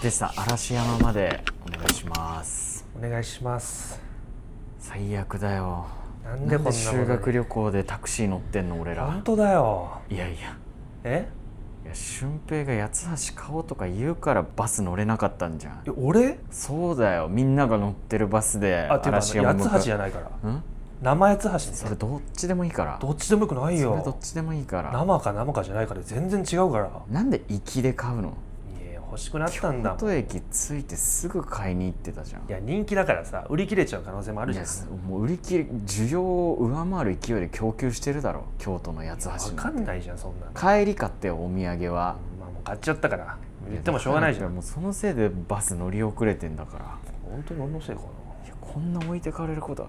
でさ、嵐山までお願いします。お願いします。最悪だよ。なんでこんなことに。修学旅行でタクシー乗ってんの俺ら。本当だよ。いや俊平が八橋買おうとか言うからバス乗れなかったんじゃん。俺？そうだよ、みんなが乗ってるバスで嵐山向かう。八橋じゃないから。生八橋ね。それどっちでもいいから。どっちでもよくないよ。それどっちでもいいから。生かじゃないかで全然違うから。なんで行きで買うの？欲しくなったんだもん。京都駅着いてすぐ買いに行ってたじゃん。いや人気だからさ、売り切れちゃう可能性もあるじゃん。もう売り切れ、需要を上回る勢いで供給してるだろ、京都の八橋。分かんないじゃんそんな。帰り買ってよ、お土産は。まあもう買っちゃったから言ってもしょうがないじゃん。もうそのせいでバス乗り遅れてんだから。本当に俺のせいかな。こんな置いてかれることは。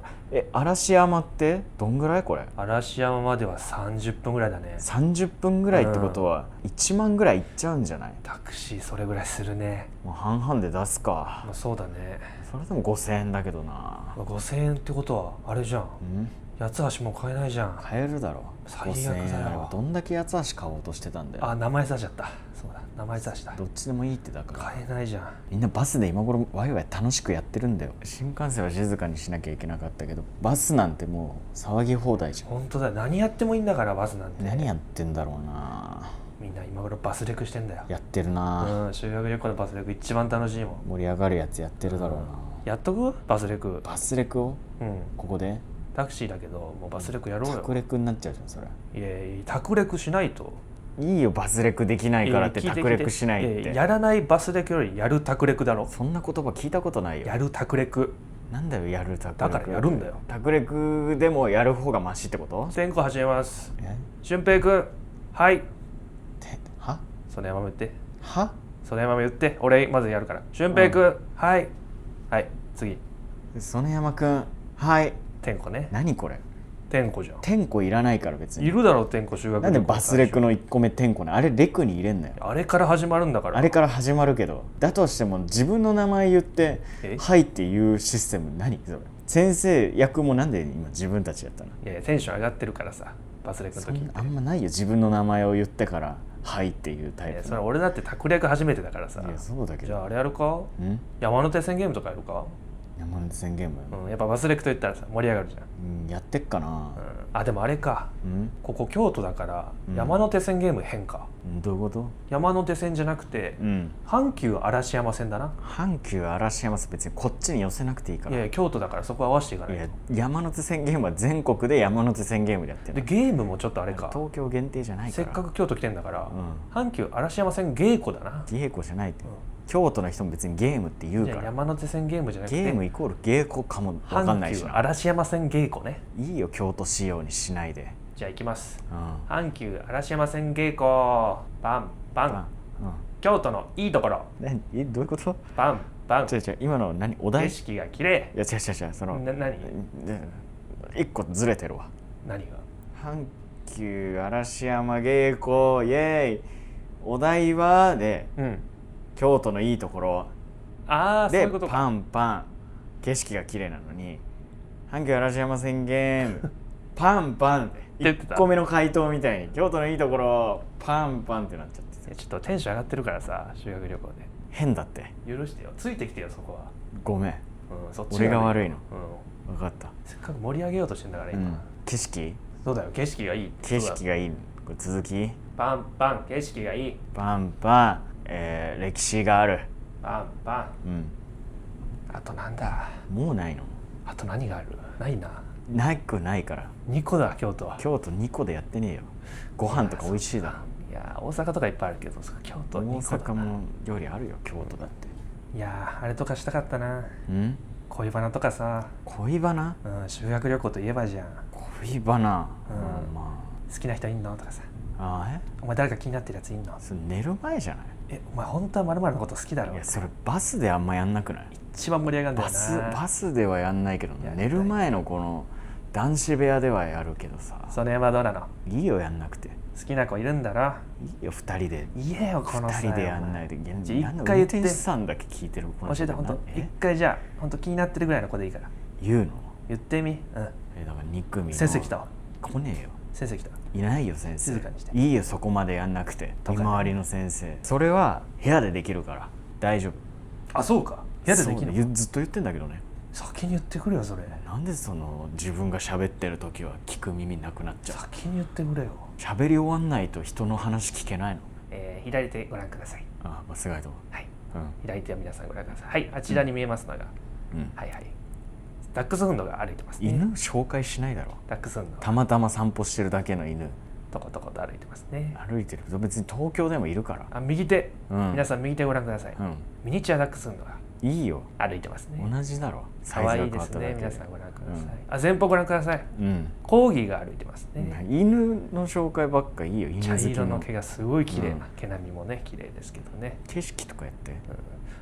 嵐山ってどんぐらいこれ？嵐山までは30分ぐらいだね。30分ぐらいってことは1万ぐらいいっちゃうんじゃない？タクシーそれぐらいするね。もう半々で出すか。まあ、そうだね。それでも5000円だけどな。5000円ってことはあれじゃん。八橋もう買えないじゃん。買えるだろ。最悪だよ。どんだけ八橋買おうとしてたんだよ。名前出しちゃった。そうだ、名前出した。どっちでもいいってだから。買えないじゃん。みんなバスで今頃ワイワイ楽しくやってるんだよ。新幹線は静かにしなきゃいけなかったけど、バスなんてもう騒ぎ放題じゃん。本当だよ、何やってもいいんだからバスなんて。何やってんだろうな。みんな今頃バスレクしてんだよ。やってるな。修学旅行のバスレク一番楽しいもん。盛り上がるやつやってるだろうな。やっとく？バスレク。バスレクを？ここで？タクシーだけどもうバスレクやろうよ。タクレクになっちゃうじゃんそれ。いやタクレクしないと。いいよ、バスレクできないからってタクレクしないって。やらないバスレクよりやるタクレクだろ。そんな言葉聞いたことないよ。やるタクレク。なんだよやるタクレク。だからやるんだよ。タクレクでもやる方がマシってこと？選考始めます。俊平くん、はい。は？その山も言って。は？その山も言って。俺まずやるから。俊平くん、はい。はい、次。その山くん、はい。天子ね。何これ？天子じゃん。天子いらないから別に。いるだろ天子修学旅行。なんでバスレクの1個目天子ね。あれレクに入れんなよ。あれから始まるんだから。あれから始まるけど、だとしても自分の名前言ってはいっていうシステム何それ？先生役もなんで今自分たちやったの？いやテンション上がってるからさ、バスレクの時。あんまないよ、自分の名前を言ってからはいっていうタイプ。それ俺だってタクレク初めてだからさ。いやそうだけど。じゃああれやるか？山手線ゲームとかやるか？山手線ゲーム、やっぱバスレクと言ったらさ盛り上がるじゃん。やってっかな。でもあれか、ここ京都だから山手線ゲーム変か。どういうこと？山手線じゃなくて、阪急嵐山線だな。阪急嵐山線別にこっちに寄せなくていいから。いや京都だからそこ合わせていかないと。いや山手線ゲームは全国で山手線ゲームでやってる。でゲームもちょっとあれか、東京限定じゃないから。せっかく京都来てんだから、阪急嵐山線芸妓だな。芸妓じゃないって、京都の人も別にゲームって言うから。山手線ゲームじゃなくてゲームイコール芸妓かも分かんないしな。阪急嵐山線芸妓ね。いいよ京都仕様にしないで。じゃあ行きます。阪急嵐山線芸妓バンバン。京都のいいところ。どういうこと？バンバン。違う今の何？お題？景色が綺麗。いや違うその何？一個ずれてるわ。何が？阪急嵐山芸妓イエーイ。お題はで、京都のいいところでパンパン景色が綺麗なのに、阪急嵐山線ゲームパンパンって1個目の回答みたいに京都のいいところパンパンってなっちゃって。ちょっとテンション上がってるからさ、修学旅行で変だって。許してよ、ついてきてよそこは。ごめん、そっち俺が悪いの。分かった。せっかく盛り上げようとしてんだから今。景色？そうだよ、景色がいい。景色がいい。これ続き？パンパン景色がいい。パンパン、歴史がある。パンパン。あとなんだ？もうないの？あと何がある？ないな。ないから。2個だ京都は。京都2個でやってねえよ。ご飯とか美味しいだろ。いや大阪とかいっぱいあるけど京都2個だな。大阪も料理あるよ京都だって。いやあれとかしたかったな。恋バナとかさ。恋バナ？修学旅行といえばじゃん。恋バナ。好きな人いんのとかさ。お前誰か気になってるやついんの？それ寝る前じゃない？お前本当は〇〇のこと好きだろ。いやそれバスであんまやんなくない？一番盛り上がるんだよな。バスではやんないけどね、寝る前のこの男子部屋ではやるけどさ。それはどうなの？いいよやんなくて。好きな子いるんだろ。いいよ2人で。言えよこの2人でやんないで。一回言って。運転手さんだけ聞いてる。教えて、ほんと一回じゃあほんと気になってるぐらいの子でいいから言うの。言ってみ。だから2組の先生来たわ。来ねえよ。先生来た。いないよ先生。静かにして。いいよそこまでやんなくて。見回りの先生。それは部屋でできるから大丈夫。あ、そうか。部屋でできるの？ずっと言ってんだけどね。先に言ってくれよそれ。なんでその自分が喋ってる時は聞く耳なくなっちゃう。先に言ってくれよ。喋り終わんないと人の話聞けないの。左手ご覧ください。あ、間違えた。はい、左手は皆さんご覧ください。はい、あちらに見えますのが、はいはい、ダックスフンドが歩いてますね。犬紹介しないだろ。ダックスフンドたまたま散歩してるだけの犬。とことこと歩いてますね。歩いてる。別に東京でもいるから。あ、右手、皆さん右手ご覧ください。ミニチュアダックスフンドがいいよ歩いてますね。同じだろ。可愛いですね。皆さんご覧ください。あ、前方ご覧ください。コーギーが歩いてますね。犬の紹介ばっかいいよ。茶色の毛がすごい綺麗な、毛並みもね綺麗ですけどね。景色とかやって。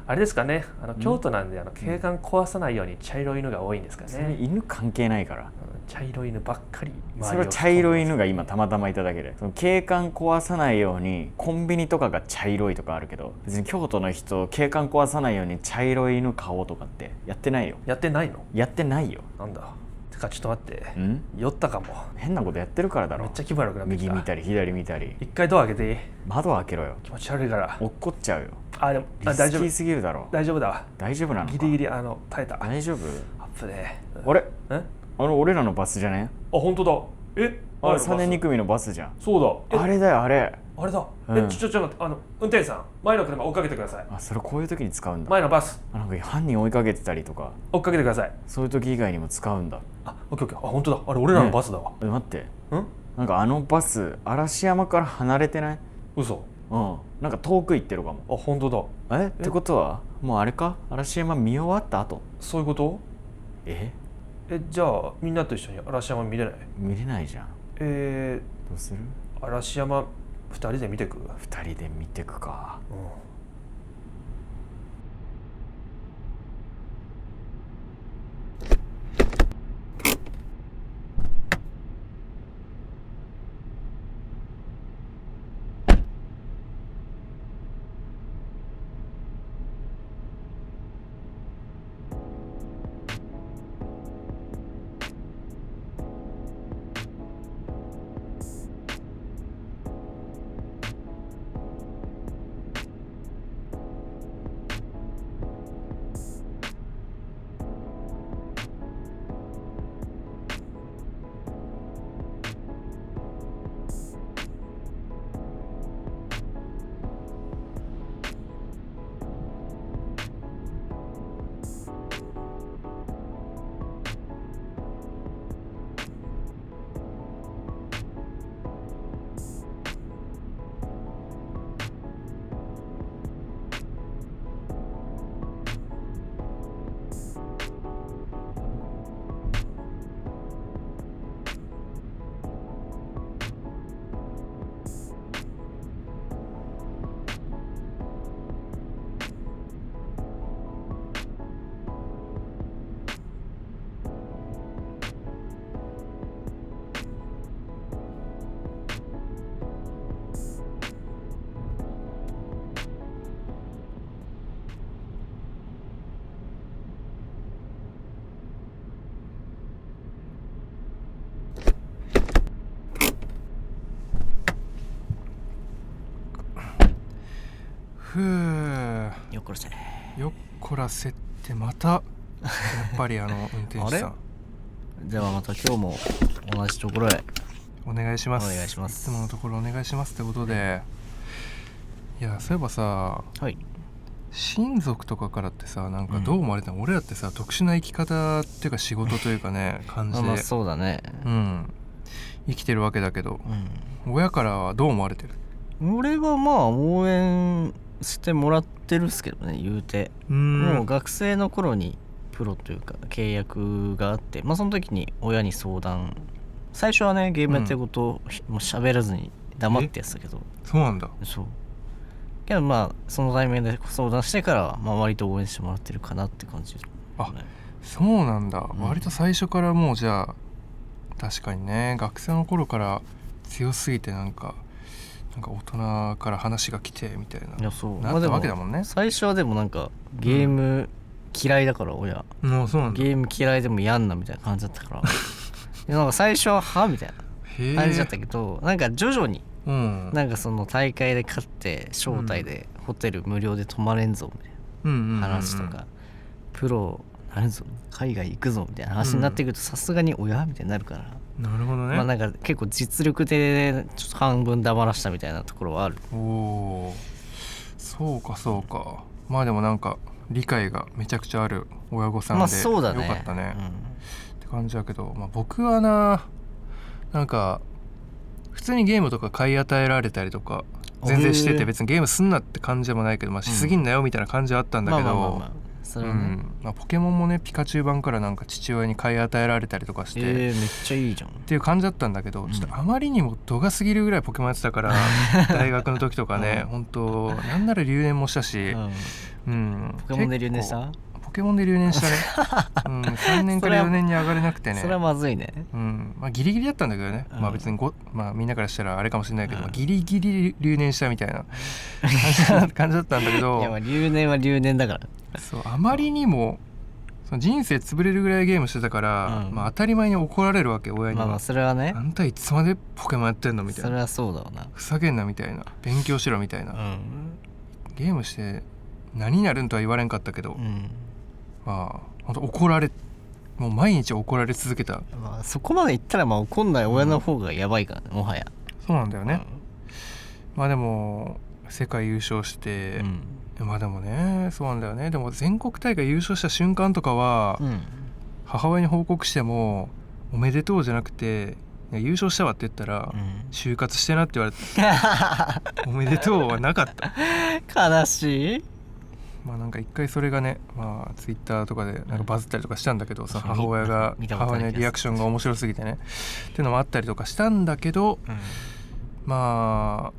あれですかね。京都なんで景観壊さないように茶色い犬が多いんですかね。それ犬関係ないから。茶色い犬ばっかり。それは茶色い犬が今たまたまいただけで、その景観壊さないようにコンビニとかが茶色いとかあるけど、別に京都の人景観壊さないように茶色い犬買おうとかってやってないよ。やってないの？やってないよ。なんだ。てかちょっと待って。酔ったかも。変なことやってるからだろ。めっちゃ気分悪くなってきた。右見たり左見たり。一回ドア開けていい？窓開けろよ。気持ち悪いから。落っこっちゃうよ。あ、でも大丈夫。リスキーすぎるだろ。大丈夫だわ。大丈夫なのか？ギリギリ耐えた。大丈夫？アップで。あれ？俺らのバスじゃね？あ、本当だ。あれ3年2組のバスじゃん。そうだ。あれだよあれ。あれだ。ちょっと待って、運転手さん、前の車追っかけてください。あ、それこういう時に使うんだ。前のバス。なんか犯人追いかけてたりとか。追っかけてください。そういう時以外にも使うんだ。あ、オッケーオッケー。あ、本当だ。あれ俺らのバスだわ。待って。なんかバス嵐山から離れてない？嘘。なんか遠く行ってるかも。あ、本当だ。ってことはもうあれか？嵐山見終わった後？そういうこと？じゃあみんなと一緒に嵐山見れない？見れないじゃん。どうする？嵐山2人で見てく？2人で見てくか。よっこらせよっこらせってまたやっぱり運転手さんじゃあまた今日も同じところへお願いします。お願いします。いつものところお願いしますってことで、いやそういえばさ、はい、親族とかからってさなんかどう思われたの？俺らってさ特殊な生き方っていうか仕事というかね感じで、まあそうだね、生きてるわけだけど、親からはどう思われてる？俺はまあ応援してもらってるっすけどね、言うて。もう学生の頃にプロというか契約があって、まあその時に親に相談、最初はねゲームやってることをもう喋らずに黙ってやってたけど、そうなんだ。そうけどまあそのタイミングで相談してからは、まあ、割と応援してもらってるかなって感じ、ね、あ、そうなんだ、うん、割と最初からもうじゃあ確かにね学生の頃から強すぎてなんか大人から話が来てみたいな、いやそうなったわけだもんね、最初はでもなんかゲーム嫌いだから親、もうそうなんだ、ゲーム嫌いでもやんなみたいな感じだったからなんか最初ははみたいな感じだったけど、なんか徐々に、うん、なんかその大会で勝って招待でホテル無料で泊まれんぞみたいな話とか、プロなるぞ海外行くぞみたいな話になってくるとさすがに親みたいになるから、なるほどね、まあなんか結構実力でちょっと半分黙らしたみたいなところはある。おお、そうかそうか。まあでもなんか理解がめちゃくちゃある親御さんで、まあそうだね、よかったね、うん、って感じだけど、まあ、僕はなんか普通にゲームとか買い与えられたりとか全然してて、別にゲームすんなって感じでもないけど、まあ、しすぎんなよみたいな感じはあったんだけど、それはね、まあ、ポケモンもねピカチュウ版からなんか父親に買い与えられたりとかして、めっちゃいいじゃんっていう感じだったんだけど、ちょっとあまりにも度が過ぎるぐらいポケモンやってたから大学の時とかね、本当なんなら留年もしたし、ポケモンで留年した？ポケモンで留年したね、3年から4年に上がれなくてね、それはまずいね、まあ、ギリギリだったんだけどね、まあ別にまあ、みんなからしたらあれかもしれないけど、ギリギリ留年したみたいな感じだったんだけどいやまあ留年は留年だから、そうあまりにもその人生潰れるぐらいゲームしてたから、まあ、当たり前に怒られるわけ親には、まあそれはね、あんたいつまでポケモンやってんのみたいな、それはそうだわな、ふざけんなみたいな、勉強しろみたいな、ゲームして何になるんとは言われんかったけど、まあ本当もう毎日怒られ続けた、まあ、そこまで言ったらまあ怒んない親の方がやばいからね、もはや。そうなんだよね、まあでも世界優勝して、まあでもねそうなんだよね。でも全国大会優勝した瞬間とかは、母親に報告してもおめでとうじゃなくて優勝したわって言ったら、就活してなって言われておめでとうはなかった悲しい。まあなんか一回それがね、まあツイッターとかでなんかバズったりとかしたんだけど、その母親のリアクションが面白すぎてねっていうのもあったりとかしたんだけど、まあ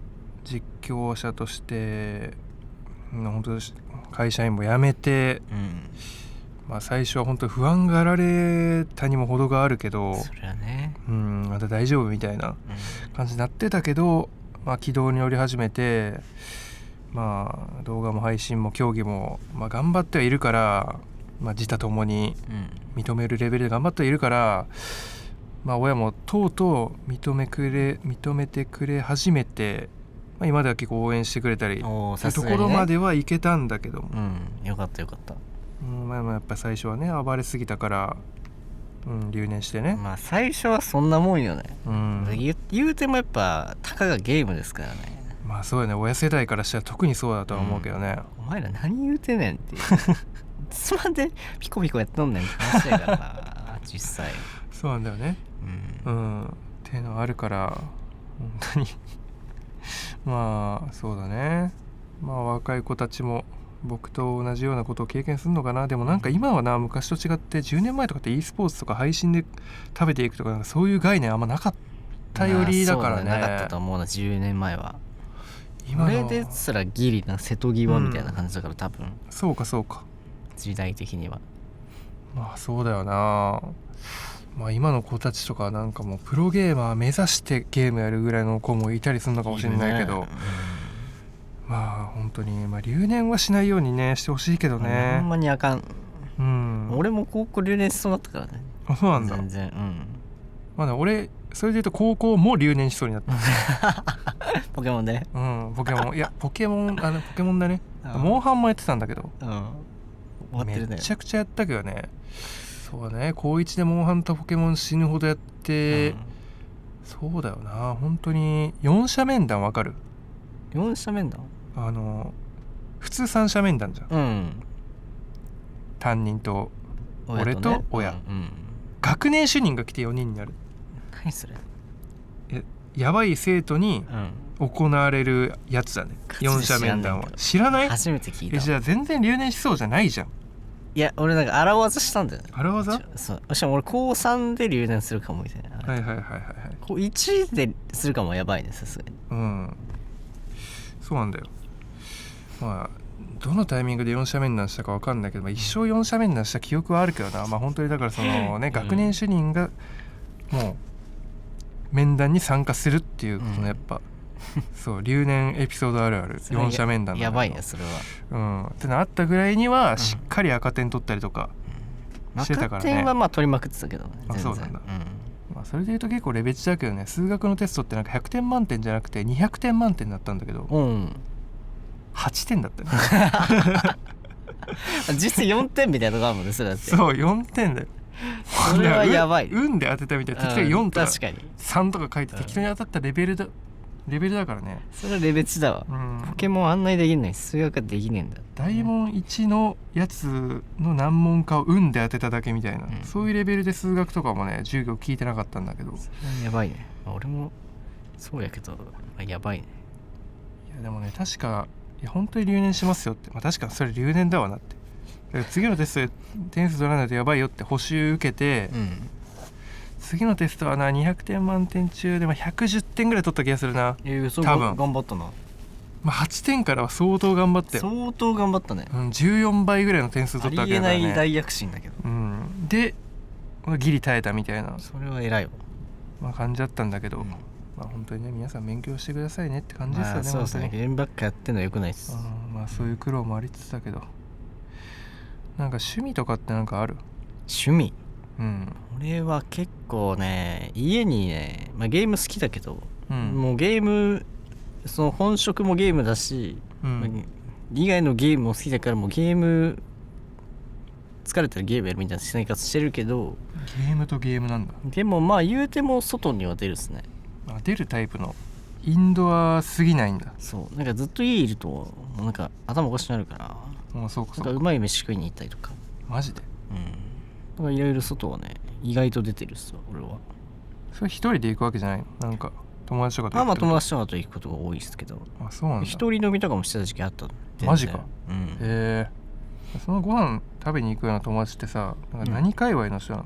実況者として本当会社員も辞めて、まあ最初は本当不安がられたにも程があるけど、それはね、まだ大丈夫みたいな感じになってたけど、まあ軌道に乗り始めて、まあ動画も配信も競技も、まあ、頑張ってはいるから、まあ、自他ともに認めるレベルで頑張ってはいるから、まあ親もとうとう認めてくれ始めて、まあ、今では結構応援してくれたりところまではいけたんだけども、よかったよかった、まあやっぱ最初はね暴れすぎたから、留年してね。まあ最初はそんなもんよね、言うてもやっぱたかがゲームですからね。まあそうよね、親世代からしたら特にそうだとは思うけどね、お前ら何言うてんねんっていうつまんでピコピコやっとんねんって話やからな実際そうなんだよね、っていうのはあるから本当にまあそうだね、まあ若い子たちも僕と同じようなことを経験するのかな。でもなんか今はな、昔と違って10年前とかって e スポーツとか配信で食べていくとか、なんかそういう概念あんまなかったよりだからね。なかったと思うな、10年前は。俺ですらギリな瀬戸際みたいな感じだから、多分そうか時代的には。まあそうだよな。まあ今の子たちとかなんかもうプロゲーマー目指してゲームやるぐらいの子もいたりするのかもしれないけど、まあ本当に、まあ、留年はしないようにねしてほしいけどね。ほんまにあかん。俺も高校留年しそうだったからね。あ、そうなんだ。全然。まあね、俺それで言うと高校も留年しそうになったポケモンで。ポケモンいやポケモンだね。モンハンもやってたんだけど、終わってるね。めちゃくちゃやったけどね。そうだね、高1でモンハンとポケモン死ぬほどやって、そうだよな、本当に4者面談わかる？4者面談？普通3者面談じゃん。担任と俺と親、学年主任が来て4人になる。何それ？やばい生徒に行われるやつだね、4者面談は。知らない？初めて聞いた。じゃあ全然留年しそうじゃないじゃん。いや俺なんか荒技したんだよね。荒技？そう。しかも俺高3で留年するかもみたいな。はい高1でするかもやばいね、さすがに。そうなんだよ。まあどのタイミングで4社面談したか分かんないけど、一生4社面談した記憶はあるけどな。まあ本当にだからそのね、学年主任がもう面談に参加するっていうことのやっぱ、そう留年エピソードあるある4社面談 やばいねそれは。ってのあったぐらいにはしっかり赤点取ったりとかしてたからね。赤点はまあ取りまくってたけどね。あ、そうなんだ。まあ、それでいうと結構レベチだけどね。数学のテストってなんか100点満点じゃなくて200点満点だったんだけど、8点だったね。実際4点みたいなのがあるもんねそれだって。そう4点だよ。それはやばい。運で当てたみたいな。適当に4とか確かに3とか書いて適当に当たったレベルだからね。それはレベチだわ。ポケモン案内できない。数学はできねえんだ。大問1のやつの何問かを運で当てただけみたいな、そういうレベルで数学とかもね授業聞いてなかったんだけど。やばいね。俺もそうやけどやばいね。いやでもね確か本当に留年しますよって、確かにそれ留年だわなって。だから次のテストで点数取らないとやばいよって補習受けて、次のテストはな200点満点中でも110点ぐらい取った気がするな。多分頑張ったな。8点からは相当頑張って相当頑張ったね。14倍ぐらいの点数取ったわけだからね。ありえない大躍進だけど、でギリ耐えたみたいな、それは偉いわ、感じだったんだけど、本当にね皆さん勉強してくださいねって感じですよね。そうですね。ゲームばっかやってんのはよくないです。そういう苦労もありつつだけど、なんか趣味とかってなんかある？趣味？俺は結構ね家にね、ゲーム好きだけど、もうゲームその本職もゲームだし、以外のゲームも好きだからもうゲーム疲れたらゲームやるみたいな生活してるけど。ゲームとゲームなんだ。でも言うても外には出るっすね。出るタイプのインドアすぎないんだ。そうなんかずっと家いるとなんか頭おかしくなるから、そうかそうか。うまい飯食いに行ったりとか。マジで？だからいろいろ外はね意外と出てるっすわ俺は。それ一人で行くわけじゃないの？なんか友達とかと友達とかと行くことが多いですけど。そうなんだ。一人飲みとかもしてた時期あった。マジか。そのご飯食べに行くような友達ってさ、なんか何界隈の人な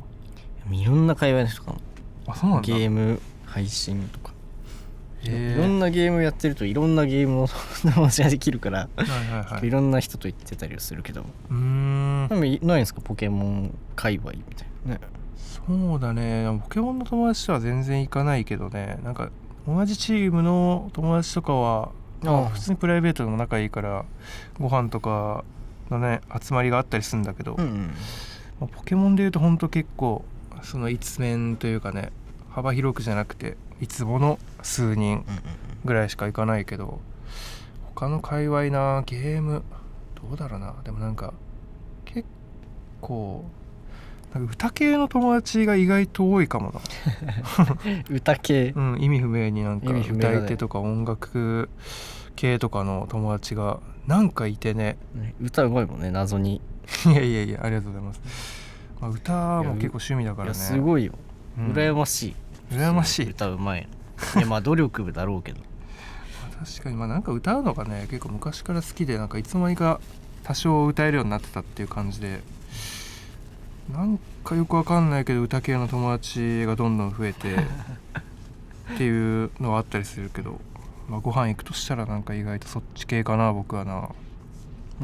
の？いろんな界隈の人かも。そうなんだ。ゲーム配信とか、いろんなゲームやってるといろんなゲームの友達ができるから、いろんな人と行ってたりするけど。でもないんですかポケモン界隈みたいなね。そうだね。ポケモンの友達とは全然行かないけどね。なんか同じチームの友達とかは普通にプライベートでも仲いいからご飯とかのね集まりがあったりするんだけど、ポケモンでいうとほんと結構その一面というかね幅広くじゃなくていつもの数人ぐらいしか行かないけど、他の界隈なゲームどうだろうな。でもなんか結構なんか歌系の友達が意外と多いかもな。歌系？意味不明になんか歌い手とか音楽系とかの友達がなんかいてね。歌うまいもんね謎に。いやありがとうございます。歌も結構趣味だからね。すごいよ。羨ましい。羨ましい。歌うまい。いや努力部だろうけど。確かになんか歌うのがね結構昔から好きで、なんかいつの間にか多少歌えるようになってたっていう感じで、なんかよくわかんないけど歌系の友達がどんどん増えてっていうのはあったりするけど、ご飯行くとしたらなんか意外とそっち系かな僕はな。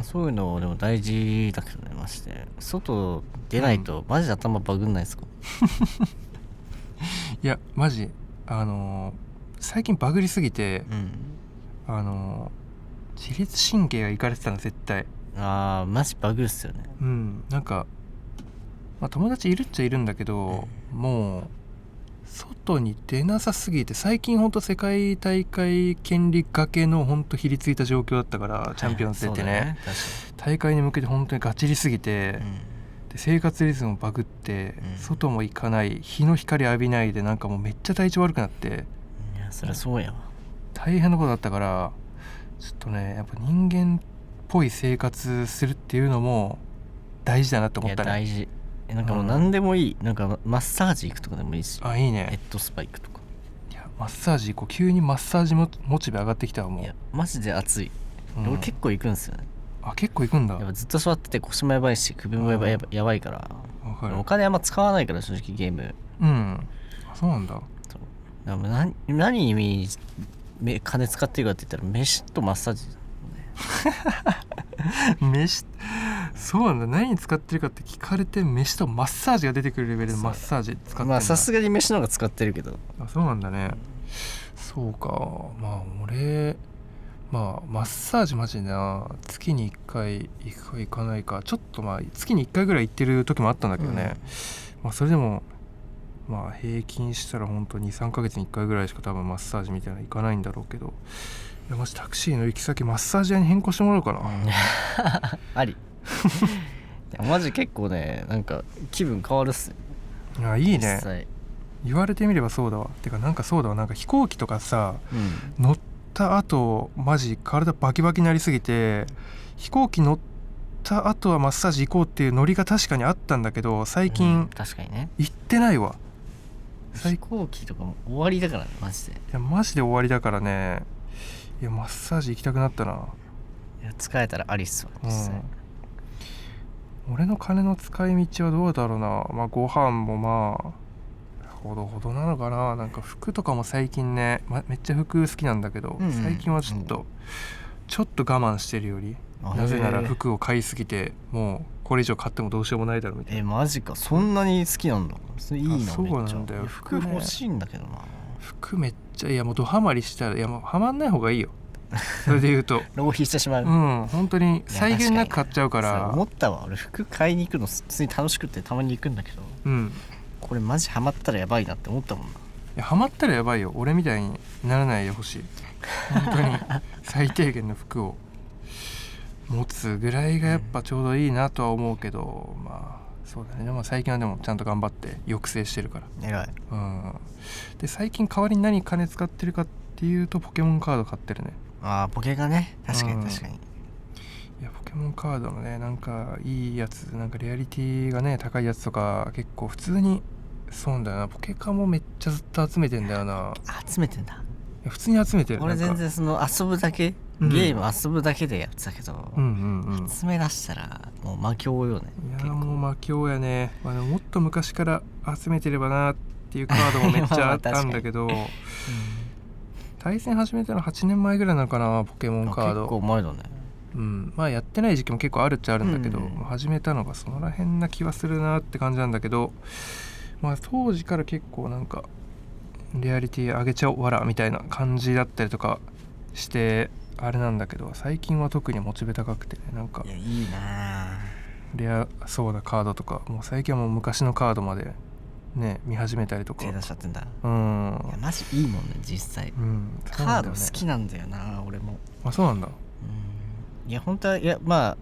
そういうのでも大事だけどね。まして外出ないとマジで頭バグんないですか？いやマジ最近バグりすぎて、自律神経がいかれてたの絶対。マジバグっすよね。なんか、友達いるっちゃいるんだけど、もう外に出なさすぎて、最近ほんと世界大会権利がけのほんとひりついた状況だったから、チャンピオンズ出てね、大会に向けて本当にガチりすぎて、で生活リズムもバグって、外も行かない、日の光浴びないで、なんかもうめっちゃ体調悪くなって、いやそりゃそうやわ。大変なことだったから、ちょっとねやっぱ人間っぽい生活するっていうのも大事だなって思ったね。いや大事。なんかもう何でもいい。なんかマッサージ行くとかでもいいし。いいね。ヘッドスパ行くとか。いやマッサージこう急にマッサージモチベ上がってきたわもう。いやマジで熱い。俺結構行くんですよね。結構行くんだ。やっぱずっと座ってて腰もやばいし首もやばいから。お金あんま使わないから正直ゲーム。そうなんだ。何に金使ってるかって言ったら飯とマッサージ、飯そうなんだ、何に使ってるかって聞かれて飯とマッサージが出てくるレベルでマッサージ使ってるんだ。まあさすがに飯の方が使ってるけど。あ、そうなんだね。そうか。まあ俺まあマッサージマジでな、月に1回行くか行かないか、ちょっとまあ月に1回ぐらい行ってる時もあったんだけどね、まあそれでもまあ平均したら本当に3ヶ月に1回ぐらいしか多分マッサージみたいなの行かないんだろうけど、いやマジタクシーの行き先マッサージ屋に変更してもらおうかな。あり。いやマジ結構ね、なんか気分変わるっすよ。いやいいね、言われてみればそうだわ。てかなんかそうだわ、なんか飛行機とかさ、乗った後マジ体バキバキになりすぎて、飛行機乗った後はマッサージ行こうっていうノリが確かにあったんだけど、最近確かにね、行ってないわ。飛行機とかも終わりだからね、マジで。いやマジで終わりだからね。いやマッサージ行きたくなったな。いや疲れたらありっすわ実際、俺の金の使い道はどうだろうな。まあご飯もまあほどほどなのかな。なんか服とかも最近ね、めっちゃ服好きなんだけど、最近はちょっと我慢してるより、なぜなら服を買いすぎてもうこれ以上買ってもどうしようもないだろうみたいな。マジか、そんなに好きなんだ。それいいな。そうなんだよ。服欲しいんだけどな。服めっちゃ、いやもうドハマりしたら、いやもうハマんない方がいいよ。それで言うと浪費してしまう。本当に際限なく買っちゃうから。思ったわ、俺服買いに行くの普通に楽しくてたまに行くんだけど、これマジハマったらやばいなって思ったもんな。いやハマったらやばいよ。俺みたいにならないでほしい。本当に最低限の服を持つぐらいがやっぱちょうどいいなとは思うけど、まあそうだね。でも最近はでもちゃんと頑張って抑制してるから。偉い。で最近代わりに何金使ってるかっていうと、ポケモンカード買ってるね。ポケがね、確かに確かに。いやポケモンカードのね、なんかいいやつ、なんかレアリティがね高いやつとか結構普通に、そうなんだよな。ポケカもめっちゃずっと集めてんだよな。集めてんだ。いや普通に集めてる。俺全然その遊ぶだけ、ゲーム遊ぶだけでやってたけど、集め出したらもう魔境よね。いやもう魔境やね。でももっと昔から集めてればなっていうカードもめっちゃあったんだけど対戦始めたの8年前ぐらいなのかな、ポケモンカード。結構前だね。まあやってない時期も結構あるっちゃあるんだけど、始めたのがそのらへんな気はするなって感じなんだけど、まあ当時から結構なんかレアリティ上げちゃおうわらみたいな感じだったりとかしてあれなんだけど、最近は特にモチベ高くてね、なんかいいなレアそうなカードとか、もう最近はもう昔のカードまでね見始めたりとか。手出しちゃってんだ。いやマジいいもんね実際。カード好きなんだよな俺も。あ、そうなんだ。いや本当は、いやまあ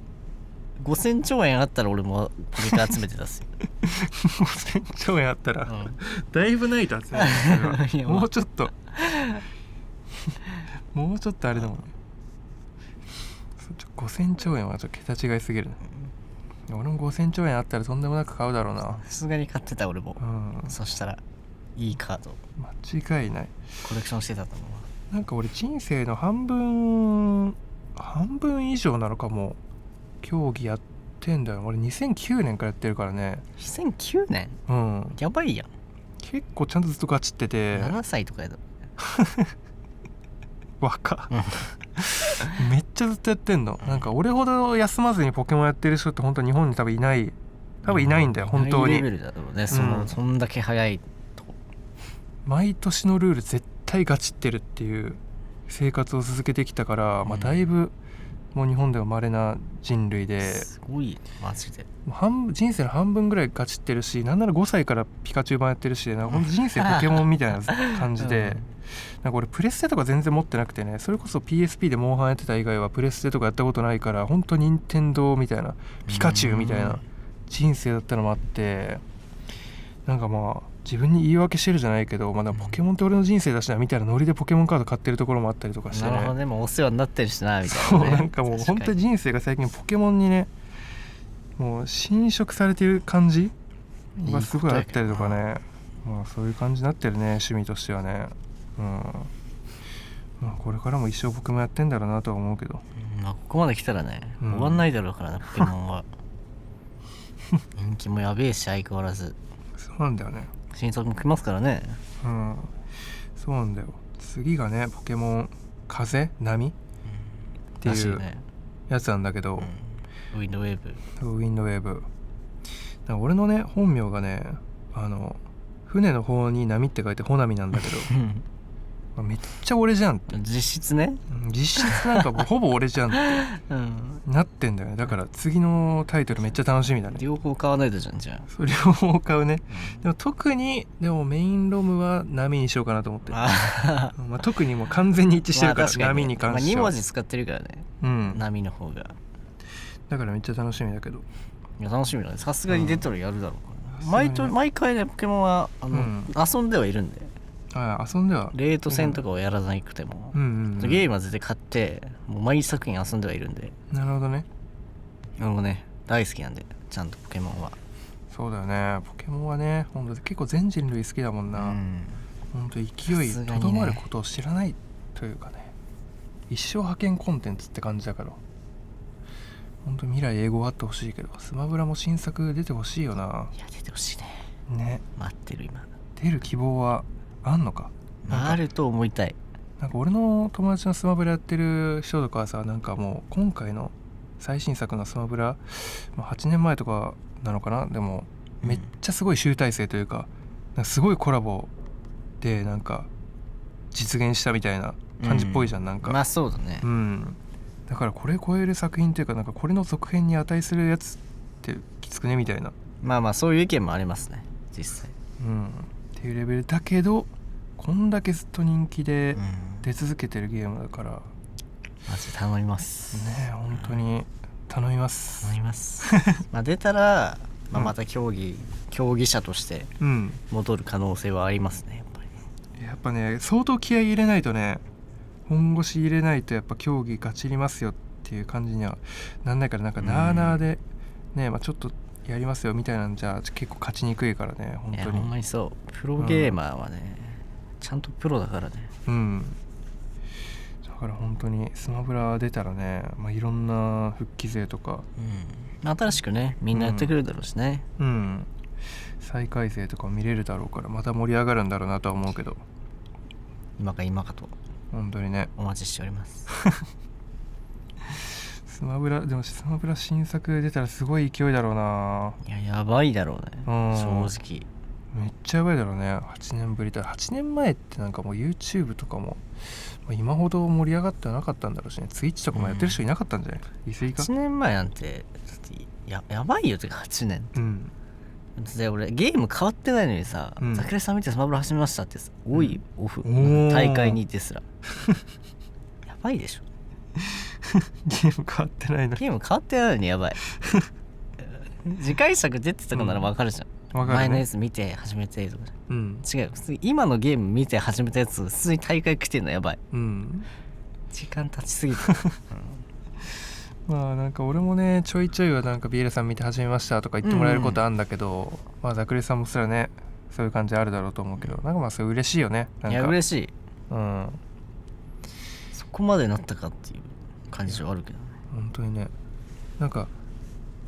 5000兆円あったら俺もポケカ集めてたっすよ。5000兆円あったら、だいぶないと集める。もうちょっともうちょっとあれだもんね。5000兆円はちょっと桁違いすぎるね。俺も5000兆円あったらとんでもなく買うだろうな。さすがに買ってた俺も、そしたらいいカード間違いないコレクションしてたと思う。なんか俺人生の半分以上なのかも競技やってんだよ。俺2009年からやってるからね。2009年？やばいやん。結構ちゃんとずっとガチってて。7歳とかやだ。若めっちゃずっとやってんの。なんか俺ほど休まずにポケモンやってる人って本当日本に多分いないんだよ、本当に。レベルだろうね、そんだけ早いと。毎年のルール絶対ガチってるっていう生活を続けてきたから、まあだいぶもう日本では稀な人類で、すごいねマジで。人生の半分ぐらいガチってるし、なんなら5歳からピカチュウ版やってるし、なんか人生ポケモンみたいな感じで、なんか俺プレステとか全然持ってなくてね、それこそ PSP でモンハンやってた以外はプレステとかやったことないから、本当任天堂みたいなピカチュウみたいな人生だったのもあって、なんかまあ自分に言い訳してるじゃないけど、まだポケモンって俺の人生だしなみたいなノリでポケモンカード買ってるところもあったりとかしてね。なるほどね、もうお世話になってるしなみたいな、ね、そう、なんかもう本当に人生が最近ポケモンにねもう侵食されてる感じがすごいあったりとかね。まあそういう感じになってるね、趣味としてはね。まあこれからも一生ポケモンやってんだろうなとは思うけど、まあここまで来たらね、終わんないだろうからなポケモンは。人気もやべえし相変わらず。そうなんだよね。新作も来ますからね。そうなんだよ。次がねポケモン風波、っていうやつなんだけど、ウィンドウェーブ。ウィンドウェーブ。俺のね本名がね船の方に波って書いてほなみなんだけどめっちゃ俺じゃんって。実質ね、実質なんかほぼ俺じゃんってなってんだよね。だから次のタイトルめっちゃ楽しみだね。両方買わないとじゃん。じゃあ両方買うね。でも特にメインロムは波にしようかなと思ってる。特にもう完全に一致してるから、波に関しては、2文字使ってるからね、波の方が。だからめっちゃ楽しみだけど。いや楽しみだね。さすがに出たらやるだろうから、毎回ねポケモンは遊んではいるんで。遊んではレート戦とかをやらなくても、ゲームは絶対買ってもう毎作品遊んではいるんで。なるほどね。俺もね大好きなんで、ちゃんとポケモンは。そうだよね、ポケモンはねほんと結構全人類好きだもんな。ほんと勢いとどまることを知らないというかね、一生派遣コンテンツって感じだから、ほんと未来英語あってほしいけど、スマブラも新作出てほしいよな。いや出てほしいね。ね、待ってる今。出る希望はあんのか。あると思いたい。なんか俺の友達のスマブラやってる人とかはさ、なんかもう今回の最新作のスマブラ、8年前とかなのかな、でもめっちゃすごい集大成というか、なんかすごいコラボでなんか実現したみたいな感じっぽいじゃん、なんか。まあそうだね。だからこれ超える作品というか、なんかこれの続編に値するやつってきつくねみたいな。まあそういう意見もありますね実際。っていうレベルだけど、こんだけずっと人気で出続けてるゲームだから、マジ頼みますね。本当に頼みます。頼みます出たら、また競技者として戻る可能性はありますね。やっぱね相当気合い入れないとね、本腰入れないとやっぱ競技ガチりますよっていう感じにはなんないから、なんかなーなーでね、ちょっとやりますよみたいなんじゃ結構勝ちにくいからね。本当にほんまにそう。プロゲーマーはね、ちゃんとプロだからね。だから本当にスマブラ出たらね、いろんな復帰勢とか、新しくねみんなやってくるだろうしね。再改正とか見れるだろうから、また盛り上がるんだろうなとは思うけど、今かと本当にねお待ちしておりますスマブラ新作出たらすごい勢いだろうな。いややばいだろうね、正直めっちゃやばいだろうね。8年ぶりだ。8年前ってなんかもう YouTube とかも今ほど盛り上がってはなかったんだろうしね。Twitch とかもやってる人いなかったんじゃない？言い過ぎか。8年前なんてやばいよ。てか8年で俺ゲーム変わってないのにさ、桜井さん見てスマブラ始めましたってさ、多いオフ大会にですらやばいでしょゲーム変わってないの。ゲーム変わってないのにやばい次回作出てたかなら分かるじゃん、前のやつ見て始めてとか、違う、普通に今のゲーム見て始めたやつ普通に大会来てんのやばい、時間経ちすぎてなんか俺もねちょいちょいはなんかビエラさん見て始めましたとか言ってもらえることあるんだけど、ザクレさんもすらねそういう感じあるだろうと思うけど、なんかそれ嬉しいよね。なんかいや嬉しい、そこまでなったかっていう感じはあるけどね。本当にね。なんか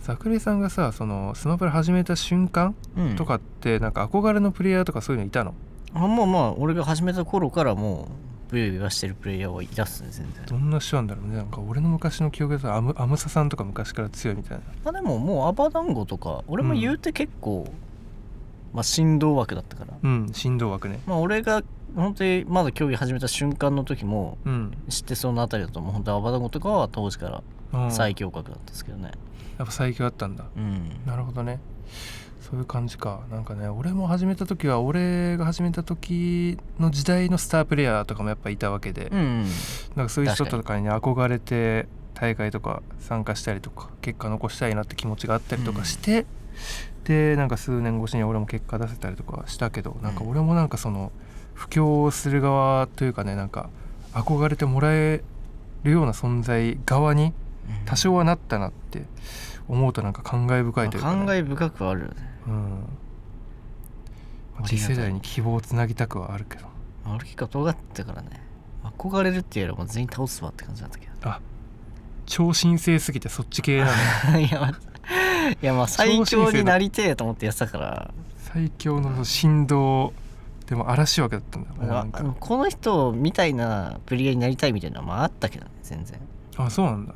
ザクレさんがさ、そのスマブラ始めた瞬間とかって、なんか憧れのプレイヤーとかそういうのいたの？俺が始めた頃からもうブヨブヨしてるプレイヤーはいたっすね。全然どんな人なんだろうね。なんか俺の昔の記憶だとアムサさんとか昔から強いみたいな。でももうアバダンゴとか俺も言うて結構、振動枠だったから。振動枠ね。俺が本当にまだ競技始めた瞬間の時も、知ってそうなあたりだともう本当アバダンゴとかは当時から最強格だったんですけどね。やっぱ最強だったんだ。なるほどね。そういう感じか。なんかね、俺が始めた時の時代のスタープレイヤーとかもやっぱいたわけで、なんかそういう人とかに、憧れて大会とか参加したりとか結果残したいなって気持ちがあったりとかして、でなんか数年越しに俺も結果出せたりとかしたけど、なんか俺もなんかその布教する側というかね、なんか憧れてもらえるような存在側に多少はなったなって思うと、なんか感慨深いというか、感慨深くはあるよね。次世代に希望をつなぎたくはあるけど、俺結構尖ってたからね、憧れるっていうよりも全員倒すわって感じだったけど。超新星すぎてそっち系なのいや最強になりてえと思ってやってたから。最強の振動でも嵐枠だったんだ。この人みたいなプレイヤーになりたいみたいなのもあったけどね、全然。あ、そうなんだ。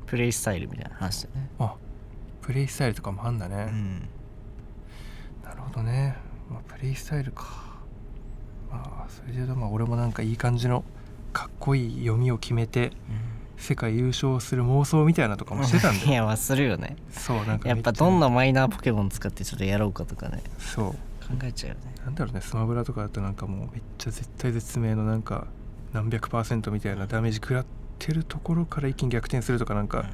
プレイスタイルみたいな話だね。あ、プレイスタイルとかもあんだね。なるほどね。プレイスタイルか。それで言うと俺もなんかいい感じのかっこいい読みを決めて、世界優勝する妄想みたいなとかもしてたんだよ。いやするよね。そうなんかやっぱどんなマイナーポケモン使ってちょっとやろうかとかね。そう考えちゃうよね。なんだろうね、スマブラとかだとなんかもうめっちゃ絶対絶命のなんか何百%みたいなダメージ食らってるところから一気に逆転するとかなんか、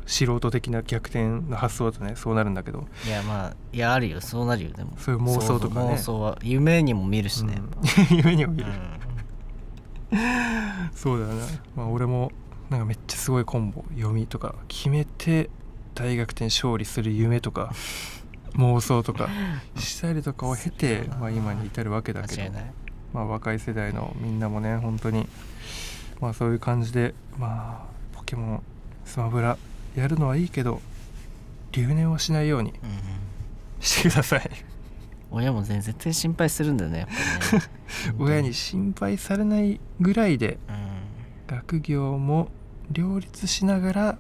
素人的な逆転の発想だとねそうなるんだけど、いやあるよ、そうなるよ。でもそういう妄想とかね、妄想は夢にも見るしね、夢にも見る、そうだよな。俺もなんかめっちゃすごいコンボ読みとか決めて大逆転勝利する夢とか妄想とかしたりとかを経て、今に至るわけだけど、若い世代のみんなもね本当にそういう感じでポケモンスマブラやるのはいいけど留年はしないようにしてください。親も絶対心配するんだよね、やっぱね親に心配されないぐらいで、学業も両立しながら、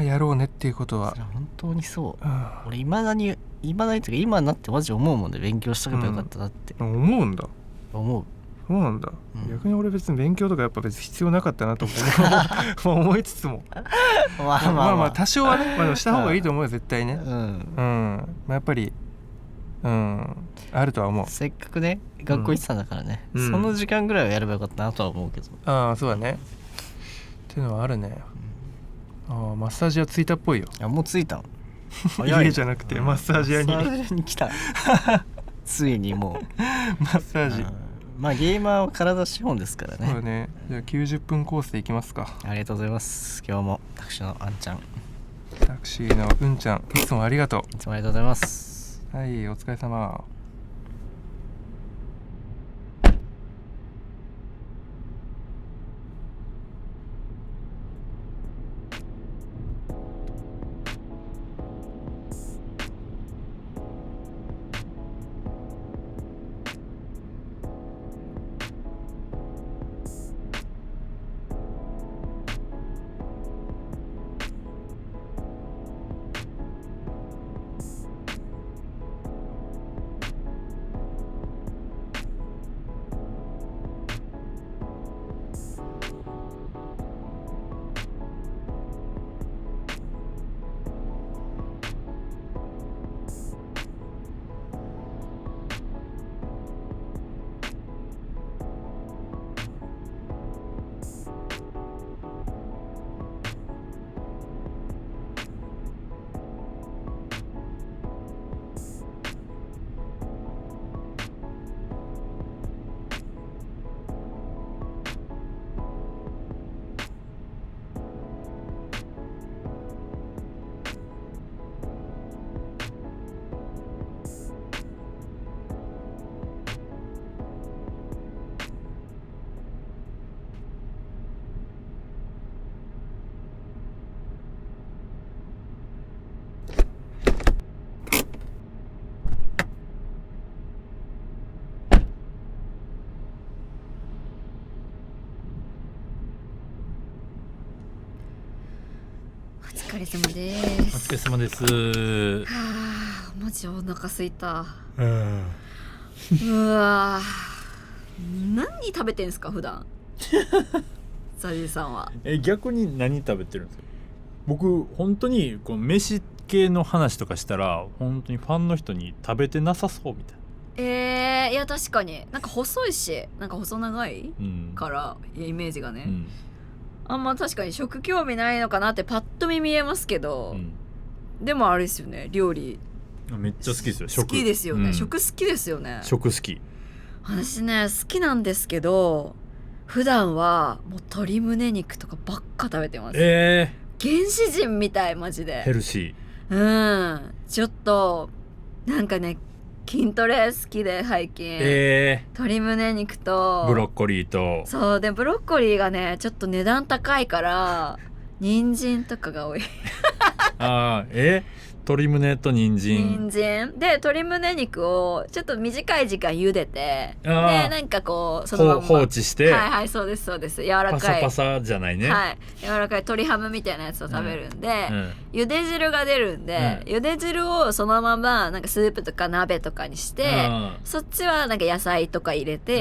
やろうねっていうことは。それは本当にそう、俺いまだにというか今になってマジ思うもんで、勉強しとけばよかったなって、思うんだ。思う。そうなんだ、逆に俺別に勉強とかやっぱ別に必要なかったなと思いつつも多少はね、した方がいいと思うよ絶対ね。やっぱりあるとは思う。せっかくね学校行ってたんだからね、その時間ぐらいはやればよかったなとは思うけど。そうだねっていうのはあるね。マッサージ屋着いたっぽいよ。もう着いたの家じゃなくてマッサージ屋に。マッサージ屋に来たついにもうマッサージ。ゲーマーは体資本ですからね。そうね。じゃあ90分コースでいきますか。ありがとうございます。今日もタクシーのあんちゃん、タクシーのうんちゃん、いつもありがとう。いつもありがとうございます。はい、お疲れ様。お疲れ様です。お疲れ様です。はあ、マジお腹すいた。うわ、何食べてんすか普段ザジさんは。逆に何食べてるんですか？僕本当にこう飯系の話とかしたら本当にファンの人に食べてなさそうみたいな。いや確かになんか細いし、なんか細長いから、イメージがね、あんま確かに食興味ないのかなってパッと見見えますけど、でもあれですよね、料理めっちゃ好きですよ。好きですよね、食好きですよね。食好き。私ね好きなんですけど、普段はもう鶏胸肉とかばっか食べてます。原始人みたいマジで。ヘルシー。ちょっとなんかね筋トレ好きで最近、鶏胸肉とブロッコリーと。そうでブロッコリーがねちょっと値段高いから人参とかが多い鶏胸と人参で鶏胸肉をちょっと短い時間茹でてでなんかこうそのまま放置してはいはいそうですそうです柔らかいパサパサじゃないね、はい柔らかい鶏ハムみたいなやつを食べるんで、茹で汁が出るんで、茹で汁をそのままなんかスープとか鍋とかにして、そっちはなんか野菜とか入れて、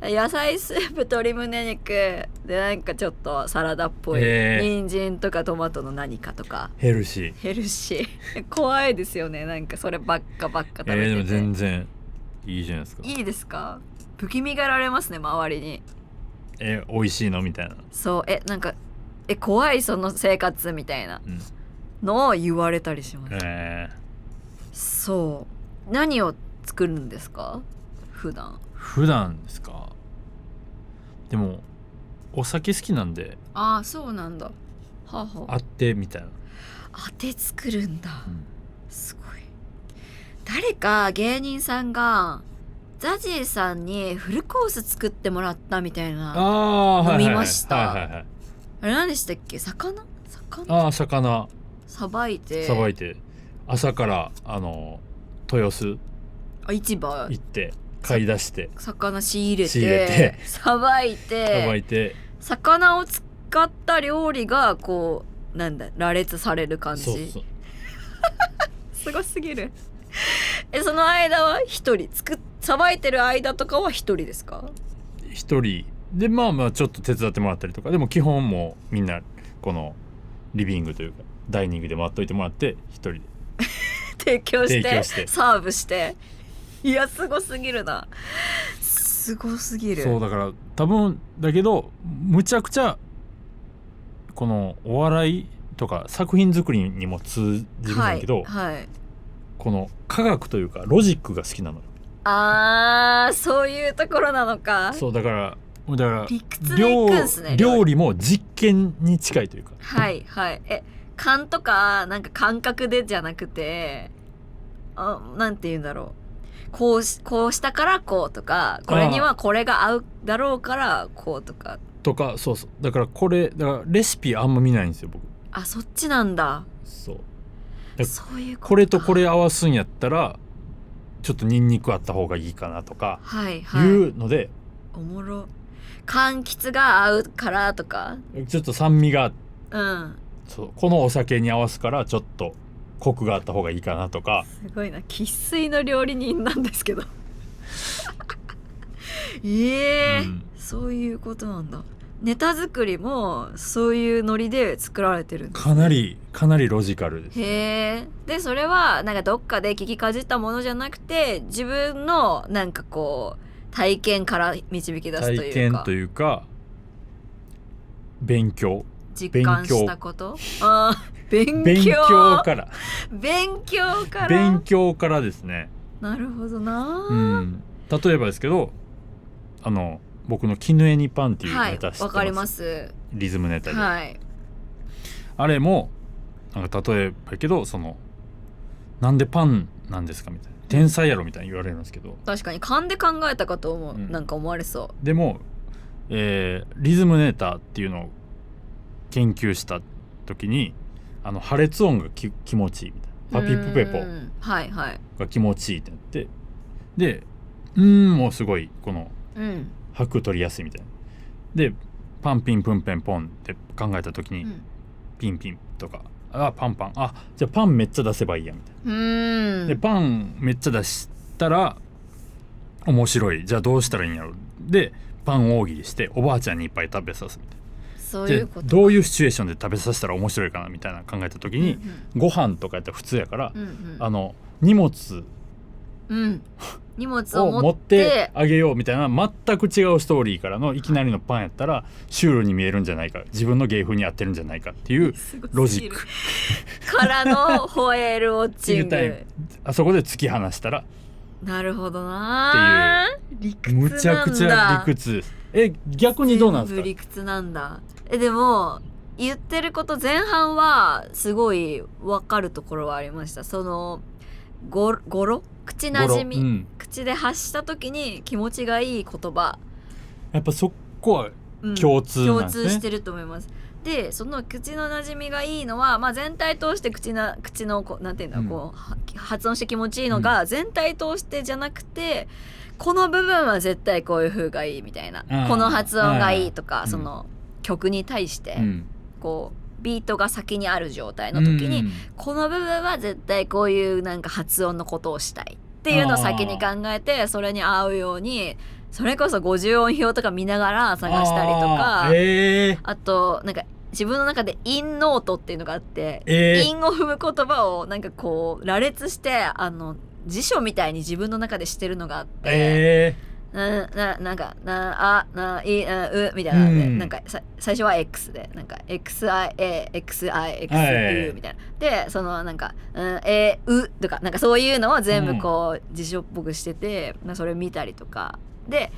野菜スープ鶏胸肉でなんかちょっとサラダっぽい、人参とかトマトの何かとかヘルシー怖いですよねなんかそればっか食べてて、でも全然いいじゃないですか。いいですか？不気味がられますね周りに。美味しいのみたいな。そうなんか怖いその生活みたいなのを言われたりします、そう何を作るんですか普段ですか？でもお酒好きなんでそうなんだあってみたいな当て作るんだ、すごい。誰か芸人さんがザジーさんにフルコース作ってもらったみたいなの見ました。あれ何でしたっけ？魚さばいて朝から豊洲市場行って買い出して魚仕入れてさばいて魚を使った料理がこうなんだ羅列される感じ。そうすごすぎる。その間は一人さばいてる間とかは一人ですか？一人でまあちょっと手伝ってもらったりとか、でも基本もうみんなこのリビングというかダイニングで待っといてもらって一人で提供してサーブして、いやすごすぎるな。すごすぎる。そうだから多分だけどむちゃくちゃこのお笑いとか作品作りにも通じるんだけど、この科学というかロジックが好きなのよ。そういうところなのか。そうだから理屈でいくんすね。料理も実験に近いというか。勘とかなんか感覚でじゃなくてなんて言うんだろう、こうしたからこうとか、これにはこれが合うだろうからこうとかそうだからレシピあんま見ないんですよ僕。そっちなんだ。そういうことか。これとこれ合わすんやったらちょっとニンニクあった方がいいかなとかいうので、おもろ。柑橘が合うからとかちょっと酸味がそうこのお酒に合わすからちょっとコクがあった方がいいかなとか。すごいな、生粋の料理人なんですけどそういうことなんだ。ネタ作りもそういうノリで作られてるんです、ね、かなりロジカルです。でそれはなんかどっかで聞きかじったものじゃなくて自分のなんかこう体験から導き出すというか、体験というか実感したこと。勉強からですね。なるほどな、例えばですけど僕の絹江にパンっていうネタ知ってます？わかります。リズムネタで、あれもなんか例えばやけどなんでパンなんですかみたいな、天才やろみたいに言われるんですけど、確かに勘で考えたかと思う、なんか思われそう。でも、リズムネタっていうのを研究した時に破裂音が気持ちいいみたいな、パピプペポが気持ちいいってなって、でもうすごいこの拍取りやすいみたいなで、パンピンプンペンポンって考えた時に、ピンピンとかパンパン、じゃあパンめっちゃ出せばいいやみたいな。でパンめっちゃ出したら面白い、じゃあどうしたらいいんやろでパン大喜利しておばあちゃんにいっぱい食べさすみたいな。そういうこと。どういうシチュエーションで食べさせたら面白いかなみたいな考えた時に、ご飯とかやったら普通やから、荷物を持ってあげようみたいな全く違うストーリーからのいきなりのパンやったらシュールに見えるんじゃないか、自分の芸風に合ってるんじゃないかっていうロジックからのホエールウォッチングあそこで突き放したらなるほどなっていう理屈なんだ。むちゃくちゃ理屈。逆にどうなんですか？理屈なんだ。でも言ってること前半はすごい分かるところはありました。語呂口なじみ、口で発した時に気持ちがいい言葉、やっぱそこは共通なんですね。共通してると思います。でその口の馴染みがいいのは、まあ、全体通して口のこうなんていうんだろう、こう発音して気持ちいいのが、全体通してじゃなくてこの部分は絶対こういう風がいいみたいな、この発音がいいとか、その曲に対してこうビートが先にある状態の時に、この部分は絶対こういうなんか発音のことをしたいっていうのを先に考えて、それに合うようにそれこそ50音表とか見ながら探したりとか、あとなんか自分の中で韻ノートっていうのがあって、韻を踏む言葉をなんかこう羅列して辞書みたいに自分の中でしてるのがあって、なんかうみたいなので、なんか最初は X でなんか XIAXIXU みたいなで、そのなんかうとかなんかそういうのを全部こう辞書っぽくしてて、それ見たりとかで、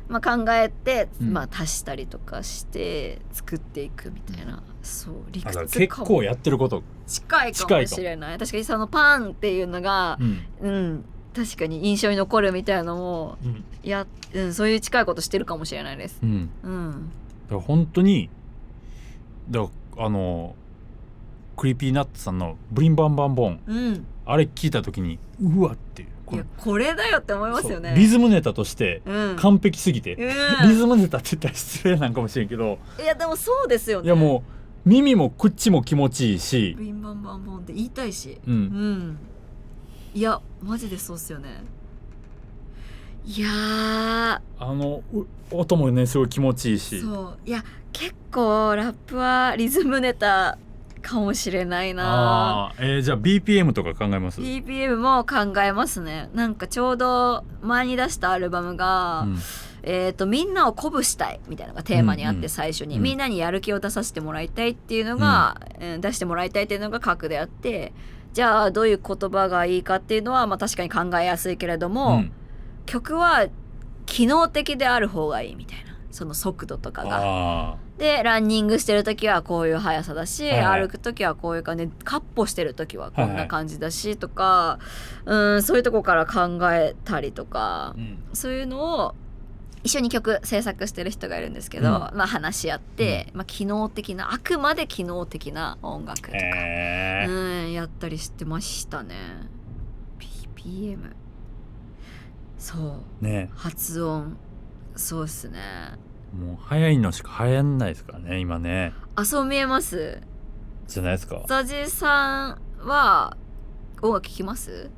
まあ、考えて、まあ、足したりとかして作っていくみたいな、そう理屈かも。結構やってること近いかもしれない。確かにそのパンっていうのが、確かに印象に残るみたいなのも、そういう近いことしてるかもしれないです。だから本当にクリーピーナッツさんのブリンバンバンボン、あれ聞いた時にうわっていう、いやこれだよって思いますよね。リズムネタとして完璧すぎて、リズムネタって言ったら失礼なんかもしれんけど、いやでもそうですよね。いやもう耳も口も気持ちいいし、ブリンバンバンボンって言いたいし、いやマジでそうっすよね。いや音もねすごい気持ちいいし、そういや結構ラップはリズムネタかもしれないな。じゃあ BPM とか考えます？ BPM も考えますね。なんかちょうど前に出したアルバムが、みんなを鼓舞したいみたいなのがテーマにあって、最初にみんなにやる気を出させてもらいたいっていうのが、出してもらいたいっていうのが核であって、じゃあどういう言葉がいいかっていうのは、まあ、確かに考えやすいけれども、曲は機能的である方がいいみたいな、その速度とかが。でランニングしてる時はこういう速さだし、歩く時はこういう感じで、カッポしてる時はこんな感じだしとか、そういうとこから考えたりとか、そういうのを一緒に曲制作してる人がいるんですけど、まあ話し合って、まあ、機能的な、あくまで機能的な音楽とか、やったりしてましたね。 BPM そうね、発音そうっすね。もう早いのしか流行んないですからね今ね。そう見えますじゃないですか。ザジさんは音楽聴きます？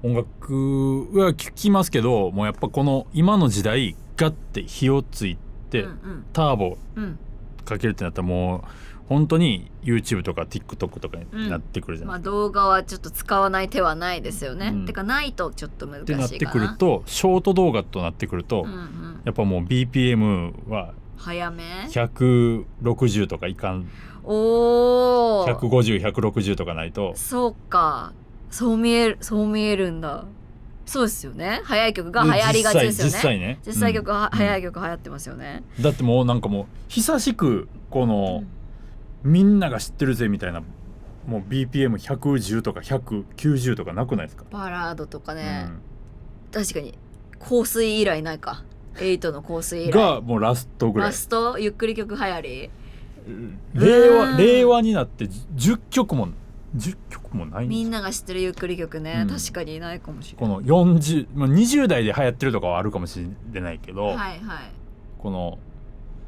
音楽は聴きますけど、もうやっぱこの今の時代ガッて火をついて、ターボかけるってなったらもう本当に YouTube とか TikTok とかになってくるじゃないですか。動画はちょっと使わない手はないですよね。てかないとちょっと難しいかな。ってなってくると、ショート動画となってくると、やっぱもう BPM は早め160とかいかん。150、160とかないと。そうか、そう見えるんだ。そうですよね。早い曲が流行りがちですよね。実際曲は早い曲流行ってますよね。だってもうなんかもう久しくこの、みんなが知ってるぜみたいな、もう BPM110 とか190とかなくないですか？バラードとかね、確かに香水以来ないか。8の香水以来がもうラストぐらい。ラストゆっくり曲流行り。令和になって10曲もない。みんなが知ってるゆっくり曲ね、確かにいないかもしれない。この20代で流行ってるとかはあるかもしれないけど、この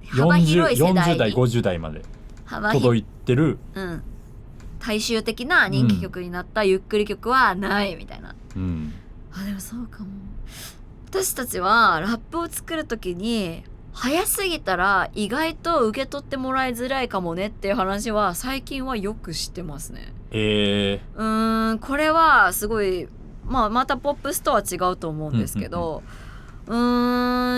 40代50代まで届いてる、大衆的な人気曲になったゆっくり曲はないみたいな。でもそうかも。私たちはラップを作る時に早すぎたら意外と受け取ってもらいづらいかもねっていう話は最近はよく知ってますね。これはすごい、またポップスとは違うと思うんですけど、い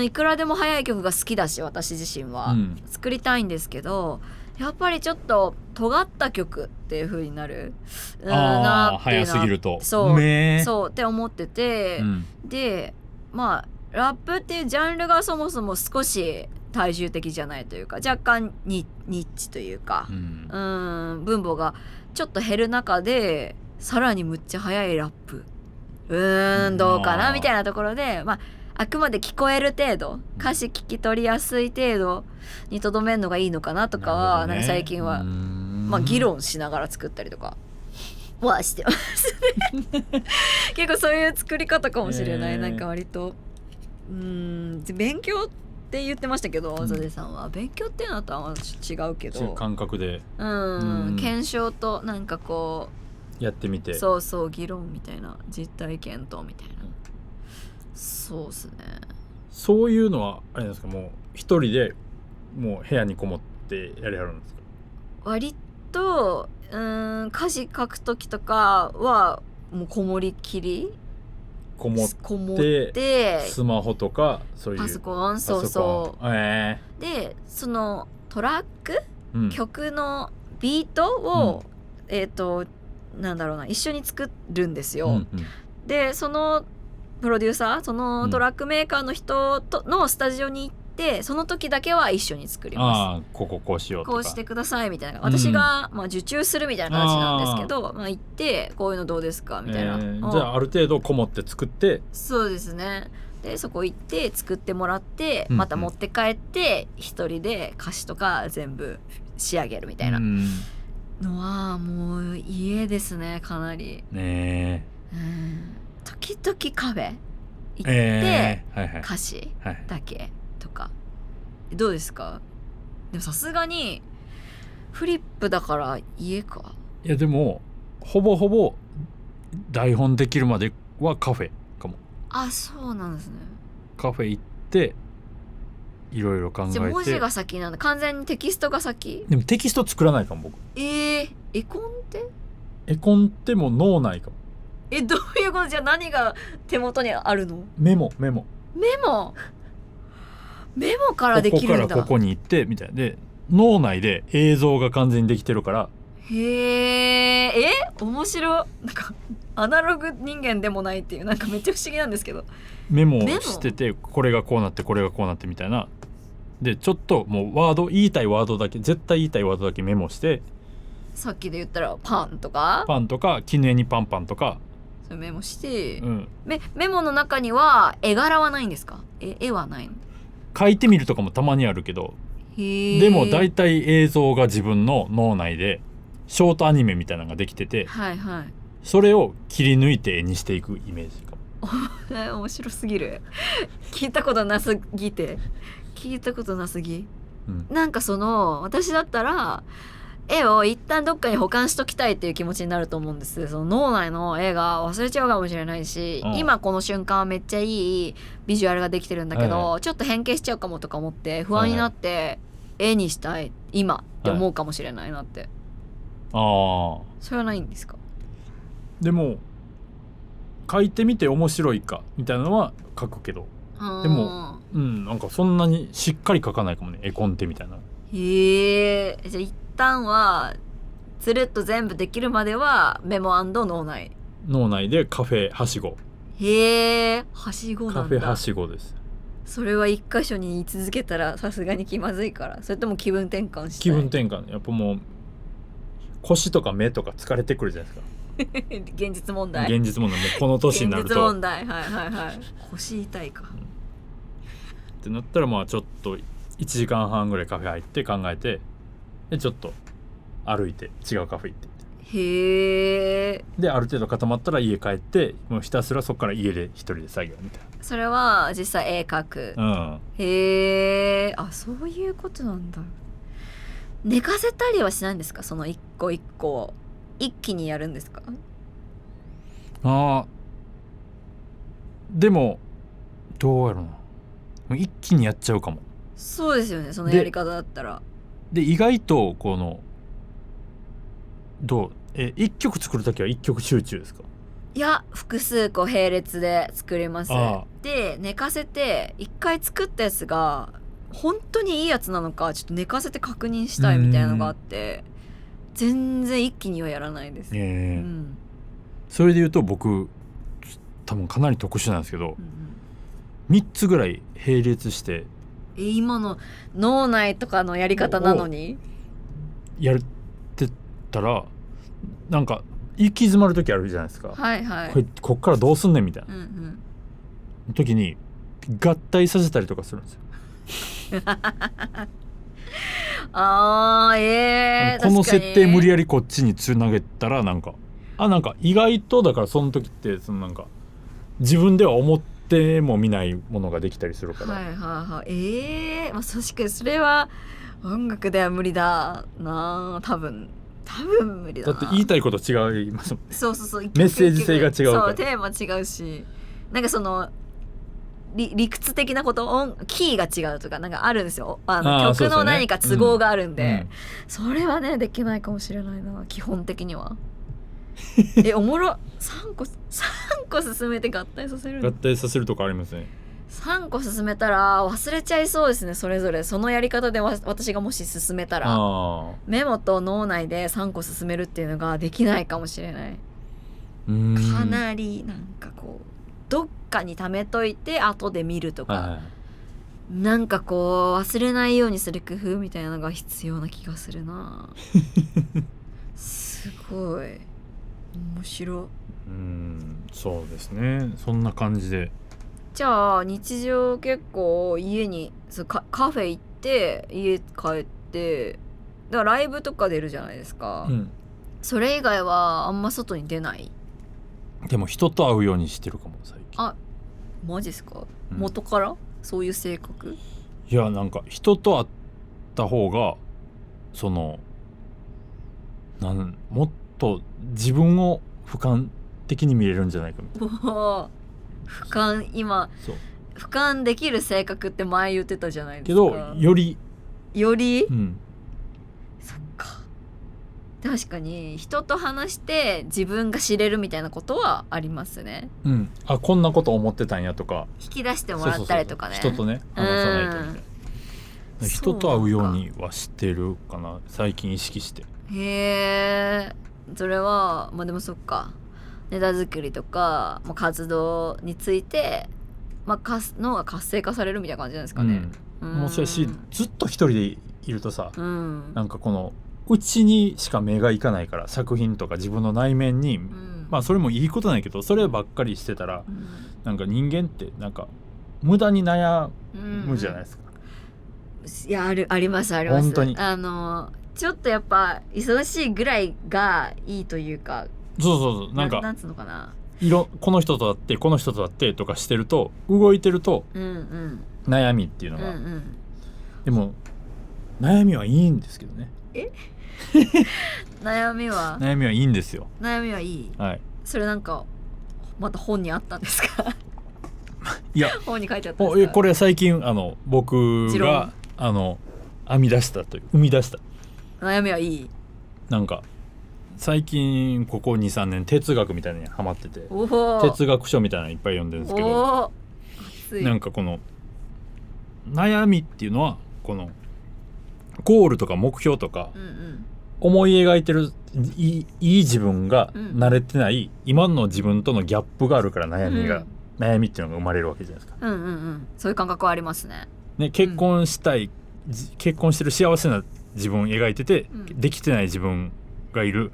くらでも早い曲が好きだし私自身は、作りたいんですけど、やっぱりちょっと尖った曲っていう風になるなっていうのは早すぎるとそうって思ってて、でラップっていうジャンルがそもそも少し大衆的じゃないというか、若干ニッチというか、分母がちょっと減る中でさらにむっちゃ速いラップどうかなみたいなところで、あくまで聞こえる程度、歌詞聞き取りやすい程度にとどめるのがいいのかなとかは、なんか最近はまあ議論しながら作ったりとかはしてますね結構そういう作り方かもしれない、なんか割と勉強って言ってましたけど、ゾデさんは勉強っていうのとは違うけど、感覚で検証となんかこうやってみて、そうそう議論みたいな、実体験とみたいな、そうっすね。そういうのはあれですか、もう一人でもう部屋にこもってやりはるんですか？割と歌詞書く時とかはもうこもりきり、こもってスマホとかそういうパソコン、そうそう、でそのトラック、曲のビートを、なんだろうな、一緒に作るんですよ、でそのプロデューサー、そのトラックメーカーの人とのスタジオに行って、その時だけは一緒に作ります。こうしようとか、こうしてくださいみたいな、私が、まあ、受注するみたいな形なんですけど、まあ、行ってこういうのどうですかみたいな、じゃあある程度こもって作って、そうですね。でそこ行って作ってもらって、また持って帰って一人で歌詞とか全部仕上げるみたいなのはもう家ですね、かなりね。時々カフェ行って、歌詞だけとか、どうですか？でもさすがにフリップだから家か。いやでもほぼほぼ台本できるまではカフェかも。あ、そうなんですね。カフェ行っていろいろ考えて。じゃあ文字が先なんだ。完全にテキストが先。でもテキスト作らないかも僕。絵コンテ？絵コンテも脳内かも。どういうこと？じゃあ何が手元にあるの？メモからできるんだ。ここからここに行ってみたいなで、脳内で映像が完全にできてるから。へえ、面白い。なんかアナログ人間でもないっていう、なんかめっちゃ不思議なんですけど、メモしてて、これがこうなってこれがこうなってみたいなで、ちょっともうワード、言いたいワードだけ、絶対言いたいワードだけメモして、さっきで言ったらパンとか絹江にパンパンとかそれメモして、メモの中には絵柄はないんですか？絵はないの？書いてみるとかもたまにあるけど、でも大体映像が自分の脳内でショートアニメみたいなのができてて、それを切り抜いて絵にしていくイメージかも面白すぎる聞いたことなすぎ、なんかその私だったら絵を一旦どっかに保管しときたいっていう気持ちになると思うんです。その脳内の絵が忘れちゃうかもしれないし、今この瞬間はめっちゃいいビジュアルができてるんだけど、ちょっと変形しちゃうかもとか思って不安になって、絵にしたい今って思うかもしれないなって、それはないんですか？でも書いてみて面白いかみたいなのは書くけど、でもなんかそんなにしっかり書かないかもね、絵コンテみたいな。じゃあ一旦はつるっと全部できるまではメモ&脳内でカフェはしご。はしごなんだ。カフェはしごです。それは一箇所に言い続けたらさすがに気まずいから、それとも気分転換したい？気分転換、やっぱもう腰とか目とか疲れてくるじゃないですか現実問題もうこの年になると現実問題、腰痛いか、ってなったら、まあちょっと1時間半ぐらいカフェ入って考えて、でちょっと歩いて違うカフェ行って、である程度固まったら家帰って、もうひたすらそこから家で一人で作業みたいな。それは実際絵描く、あ、そういうことなんだ。寝かせたりはしないんですか？その一個一個を一気にやるんですか？でもどうやろうな、一気にやっちゃうかも。そうですよね、そのやり方だったら。で意外とこの一曲作るときは一曲集中ですか？いや、複数個並列で作ります。で寝かせて一回作ったやつが本当にいいやつなのかちょっと寝かせて確認したいみたいなのがあって、全然一気にはやらないです。それで言うと僕多分かなり特殊なんですけど、3つぐらい並列して今の脳内とかのやり方なのにやってたら、なんか行き詰まる時あるじゃないですか。こっからどうすんねんみたいな、時に合体させたりとかするんですよ。この設定無理やりこっちにつなげたらなんか意外とだからその時ってそのなんか自分では思っても見ないものができたりするから。はいはいはい。まあ確かにそれは音楽では無理だな。多分無理だな。だって言いたいこと違いますもんね。そうメッセージ性が違うから。そうテーマ違うし、なんかその理屈的なことキーが違うとかなんかあるんですよ。曲の何か都合があるんで、それはねできないかもしれないな、基本的には。おもろ3個進めて合体させる。合体させるとかありますね。3個進めたら忘れちゃいそうですね。それぞれそのやり方で私がもし進めたらメモと脳内で3個進めるっていうのができないかもしれない。かなりなんかこうどっかに貯めといて後で見るとか、なんかこう忘れないようにする工夫みたいなのが必要な気がするな。すごい面白い。そうですね、そんな感じで。じゃあ日常結構家にカフェ行って家帰ってだからライブとか出るじゃないですか、それ以外はあんま外に出ない？でも人と会うようにしてるかも最近。あ、マジですか？元からそういう性格？いやなんか人と会った方がそのもっと自分を俯瞰的に見れるんじゃないかみたいな。俯瞰できる性格って前言ってたじゃないですか。けどより、そっか。確かに人と話して自分が知れるみたいなことはありますね。こんなこと思ってたんやとか引き出してもらったりとかね。人とね話さないとみたいな。人と会うようにはしてるかな最近意識して。へえ。それはまあでもそっか。ネタ作りとか、活動について、脳が活性化されるみたいな感じなんですかね。もうそうやしずっと一人でいるとさ、なんかこのうちにしか目がいかないから作品とか自分の内面に、それもいいことないけどそればっかりしてたら、なんか人間ってなんか無駄に悩むじゃないですか。いやあります本当にちょっとやっぱ忙しいぐらいがいいというか。そうなんかなんつうのかな、この人と会ってこの人と会ってとかしてると動いてると、悩みっていうのが、でも悩みはいいんですけどね。悩みはいいんですよ。悩みはいい。それなんかまた本にあったんですか？いや本に書いてあったんですか？これ最近僕が生み出した悩みはいい。なんか最近ここ 2,3 年哲学みたいなのにハマってて、哲学書みたいなのいっぱい読んでるんですけど、なんかこの悩みっていうのはこのゴールとか目標とか思い描いてるいい自分が慣れてない今の自分とのギャップがあるから悩みっていうのが生まれるわけじゃないですか。そういう感覚はありますね。結婚してる幸せな自分を描いてて、できてない自分がいる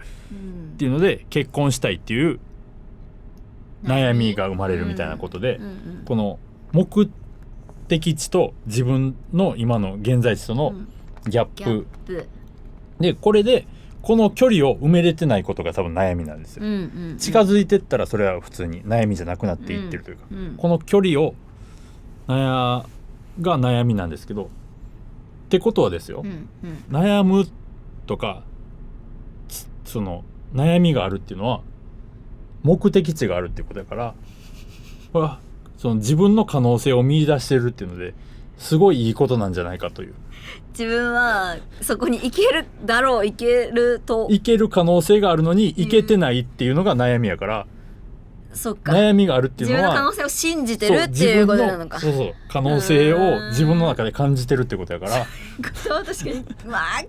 っていうので結婚したいっていう悩みが生まれるみたいなことで、この目的地と自分の今の現在地とのギャップで、これでこの距離を埋めれてないことが多分悩みなんですよ。近づいてったらそれは普通に悩みじゃなくなっていってるというか、この距離をが悩みなんですけど、ってことはですよ、悩むとかその悩みがあるっていうのは目的地があるっていうことだから、これはその自分の可能性を見出してるっていうのですごいいいことなんじゃないかという。自分はそこに行けるだろう、行ける可能性があるのに行けてないっていうのが悩みやから、そっか、悩みがあるっていうのは自分の可能性を信じてるっていうことなのか。そう可能性を自分の中で感じてるってことやから確かに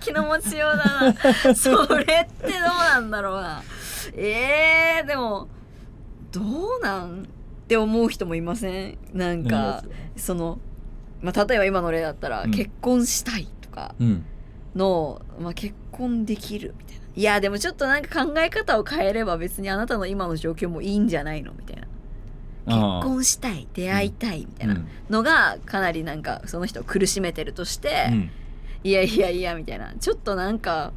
気の持ちようだなそれってどうなんだろうな。でもどうなんって思う人もいません？なんかその例えば今の例だったら、結婚したいとかの、結婚できるみたいな。いやでもちょっとなんか考え方を変えれば別にあなたの今の状況もいいんじゃないのみたいな。結婚したい、出会いたいみたいなのがかなりなんかその人を苦しめてるとして、いやいやいやみたいな、ちょっとなんか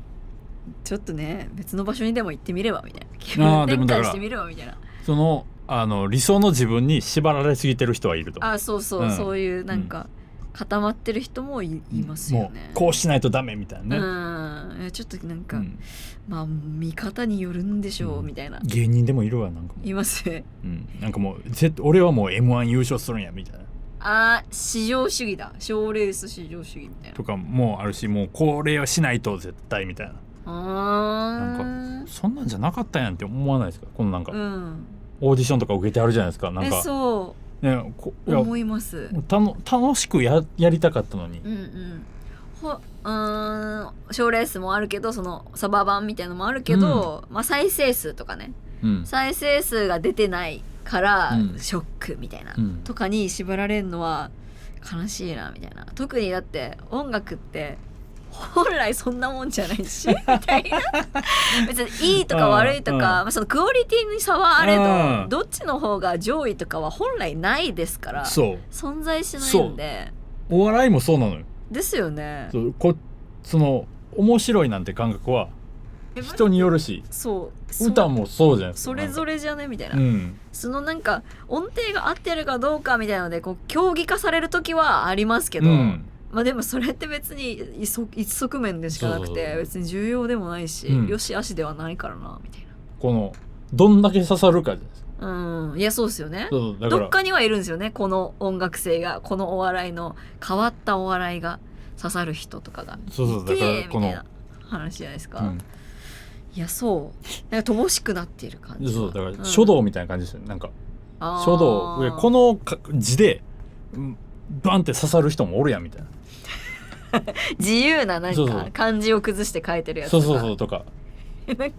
ちょっとね別の場所にでも行ってみればみたいな、気分転換してみればみたいな、その理想の自分に縛られすぎてる人はいると。そうそう、そういうなんか固まってる人も いますよね。もうこうしないとダメみたいなね。ちょっとなんか、まあ見方によるんでしょうみたいな。芸人でもいるわ、なんかいますね。なんかもう俺はもう M1 優勝するんやみたいな。至上主義だ、賞レース至上主義みたいなとかもあるし、もうこれはしないと絶対みたいな。なんかそんなんじゃなかったんやんって思わないですか。このなんか、オーディションとか受けてあるじゃないですか。なんかそうね、思います。楽しくやりたかったのに。賞レースもあるけど、そのサバ版みたいなのもあるけど、まあ再生数とかね、再生数が出てないから、ショックみたいな、とかに縛られるのは悲しいなみたいな。特にだって音楽って本来そんなもんじゃないしみたいな別にいいとか悪いとか、そのクオリティに差はあれど、どっちの方が上位とかは本来ないですから、存在しないんで。お笑いもそうなのよ。ですよね。その面白いなんて感覚は人によるし、歌もそうじゃないですか。それぞれじゃねみたいな、そのなんか音程が合ってるかどうかみたいなのでこう競技化される時はありますけど、まあでもそれって別に一側面でしかなくて、別に重要でもないし、よし悪しではないからなみたいな。このどんだけ刺さるかじゃないですか。いやそうですよね。どっかにはいるんですよね、この音楽性が、このお笑いの変わったお笑いが刺さる人とかがいて、だからこのみたいな話じゃないですか。いやそうなんか乏しくなっている感じ。そうだから書道みたいな感じですよね。なんか書道この字でバンって刺さる人もおるやんみたいな自由ななんか漢字を崩して書いてるやつとか。そうとか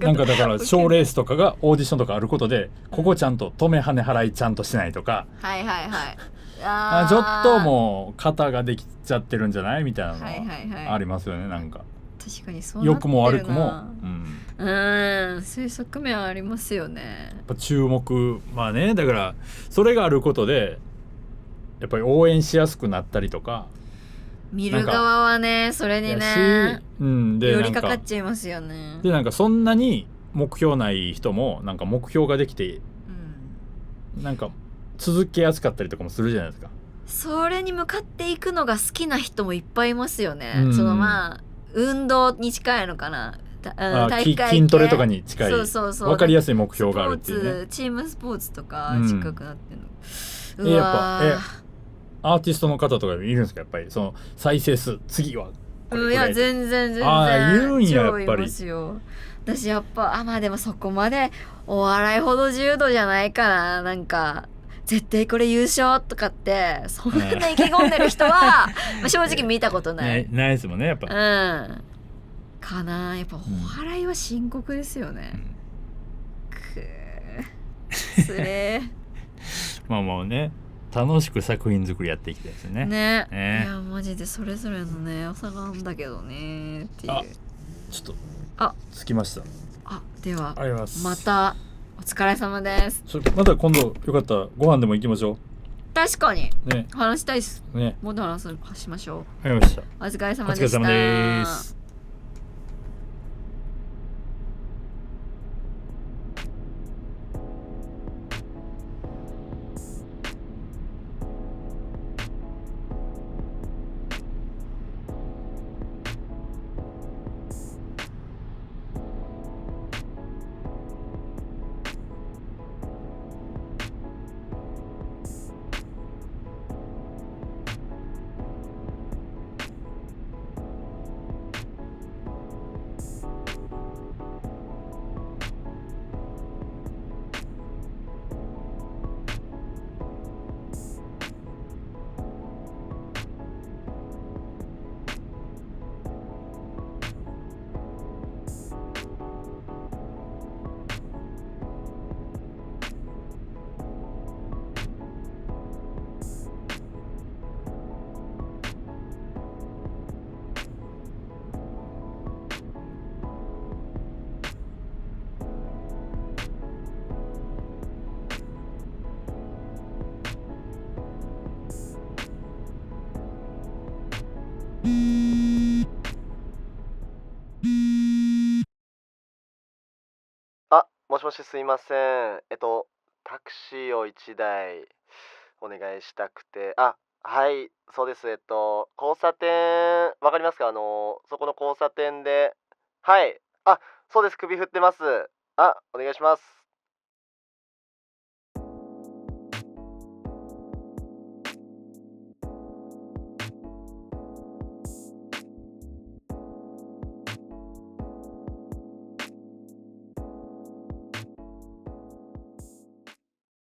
なんかだから賞レースとかがオーディションとかあることで、ここちゃんと止め跳ね払いちゃんとしないとか、ちょっともう型ができちゃってるんじゃないみたいなのはありますよね。なんか確かにそうなってるな。良くも悪くもそういう側面はありますよね。やっぱ注目、まあね、だからそれがあることでやっぱり応援しやすくなったりとか、見る側はねそれにね寄りかかっちゃいますよね。でなんかそんなに目標ない人もなんか目標ができて、なんか続けやすかったりとかもするじゃないですか。それに向かっていくのが好きな人もいっぱいいますよね。そのまあ運動に近いのかな、筋トレとかに近い、分かりやすい目標があるっていうね。チームスポーツとか近くなってるの。やっぱアーティストの方とかいるんですか、やっぱりその再生数次は。いや全然言うんや、やっぱり。私やっぱまあでもそこまでお笑いほど重度じゃないかな。なんか絶対これ優勝とかってそんな意気込んでる人は正直見たことない。ないですもんねやっぱ。かな。やっぱお笑いは深刻ですよね。つれまあもうね、楽しく作品作りやっていきたいですね。いやマジでそれぞれのね良さがあるんだけどねっていう。ちょっと着きました。ではまたお疲れ様です。また今度よかったらご飯でも行きましょう。確かに、話したいですね。もっと話しましょう。わかりました。お疲れ様でした。お疲れ様です。あ、もしもし、すいません。タクシーを1台お願いしたくて。あ、はい、そうです。交差点、わかりますか？そこの交差点で。はい。あ、そうです。首振ってます。あ、お願いします。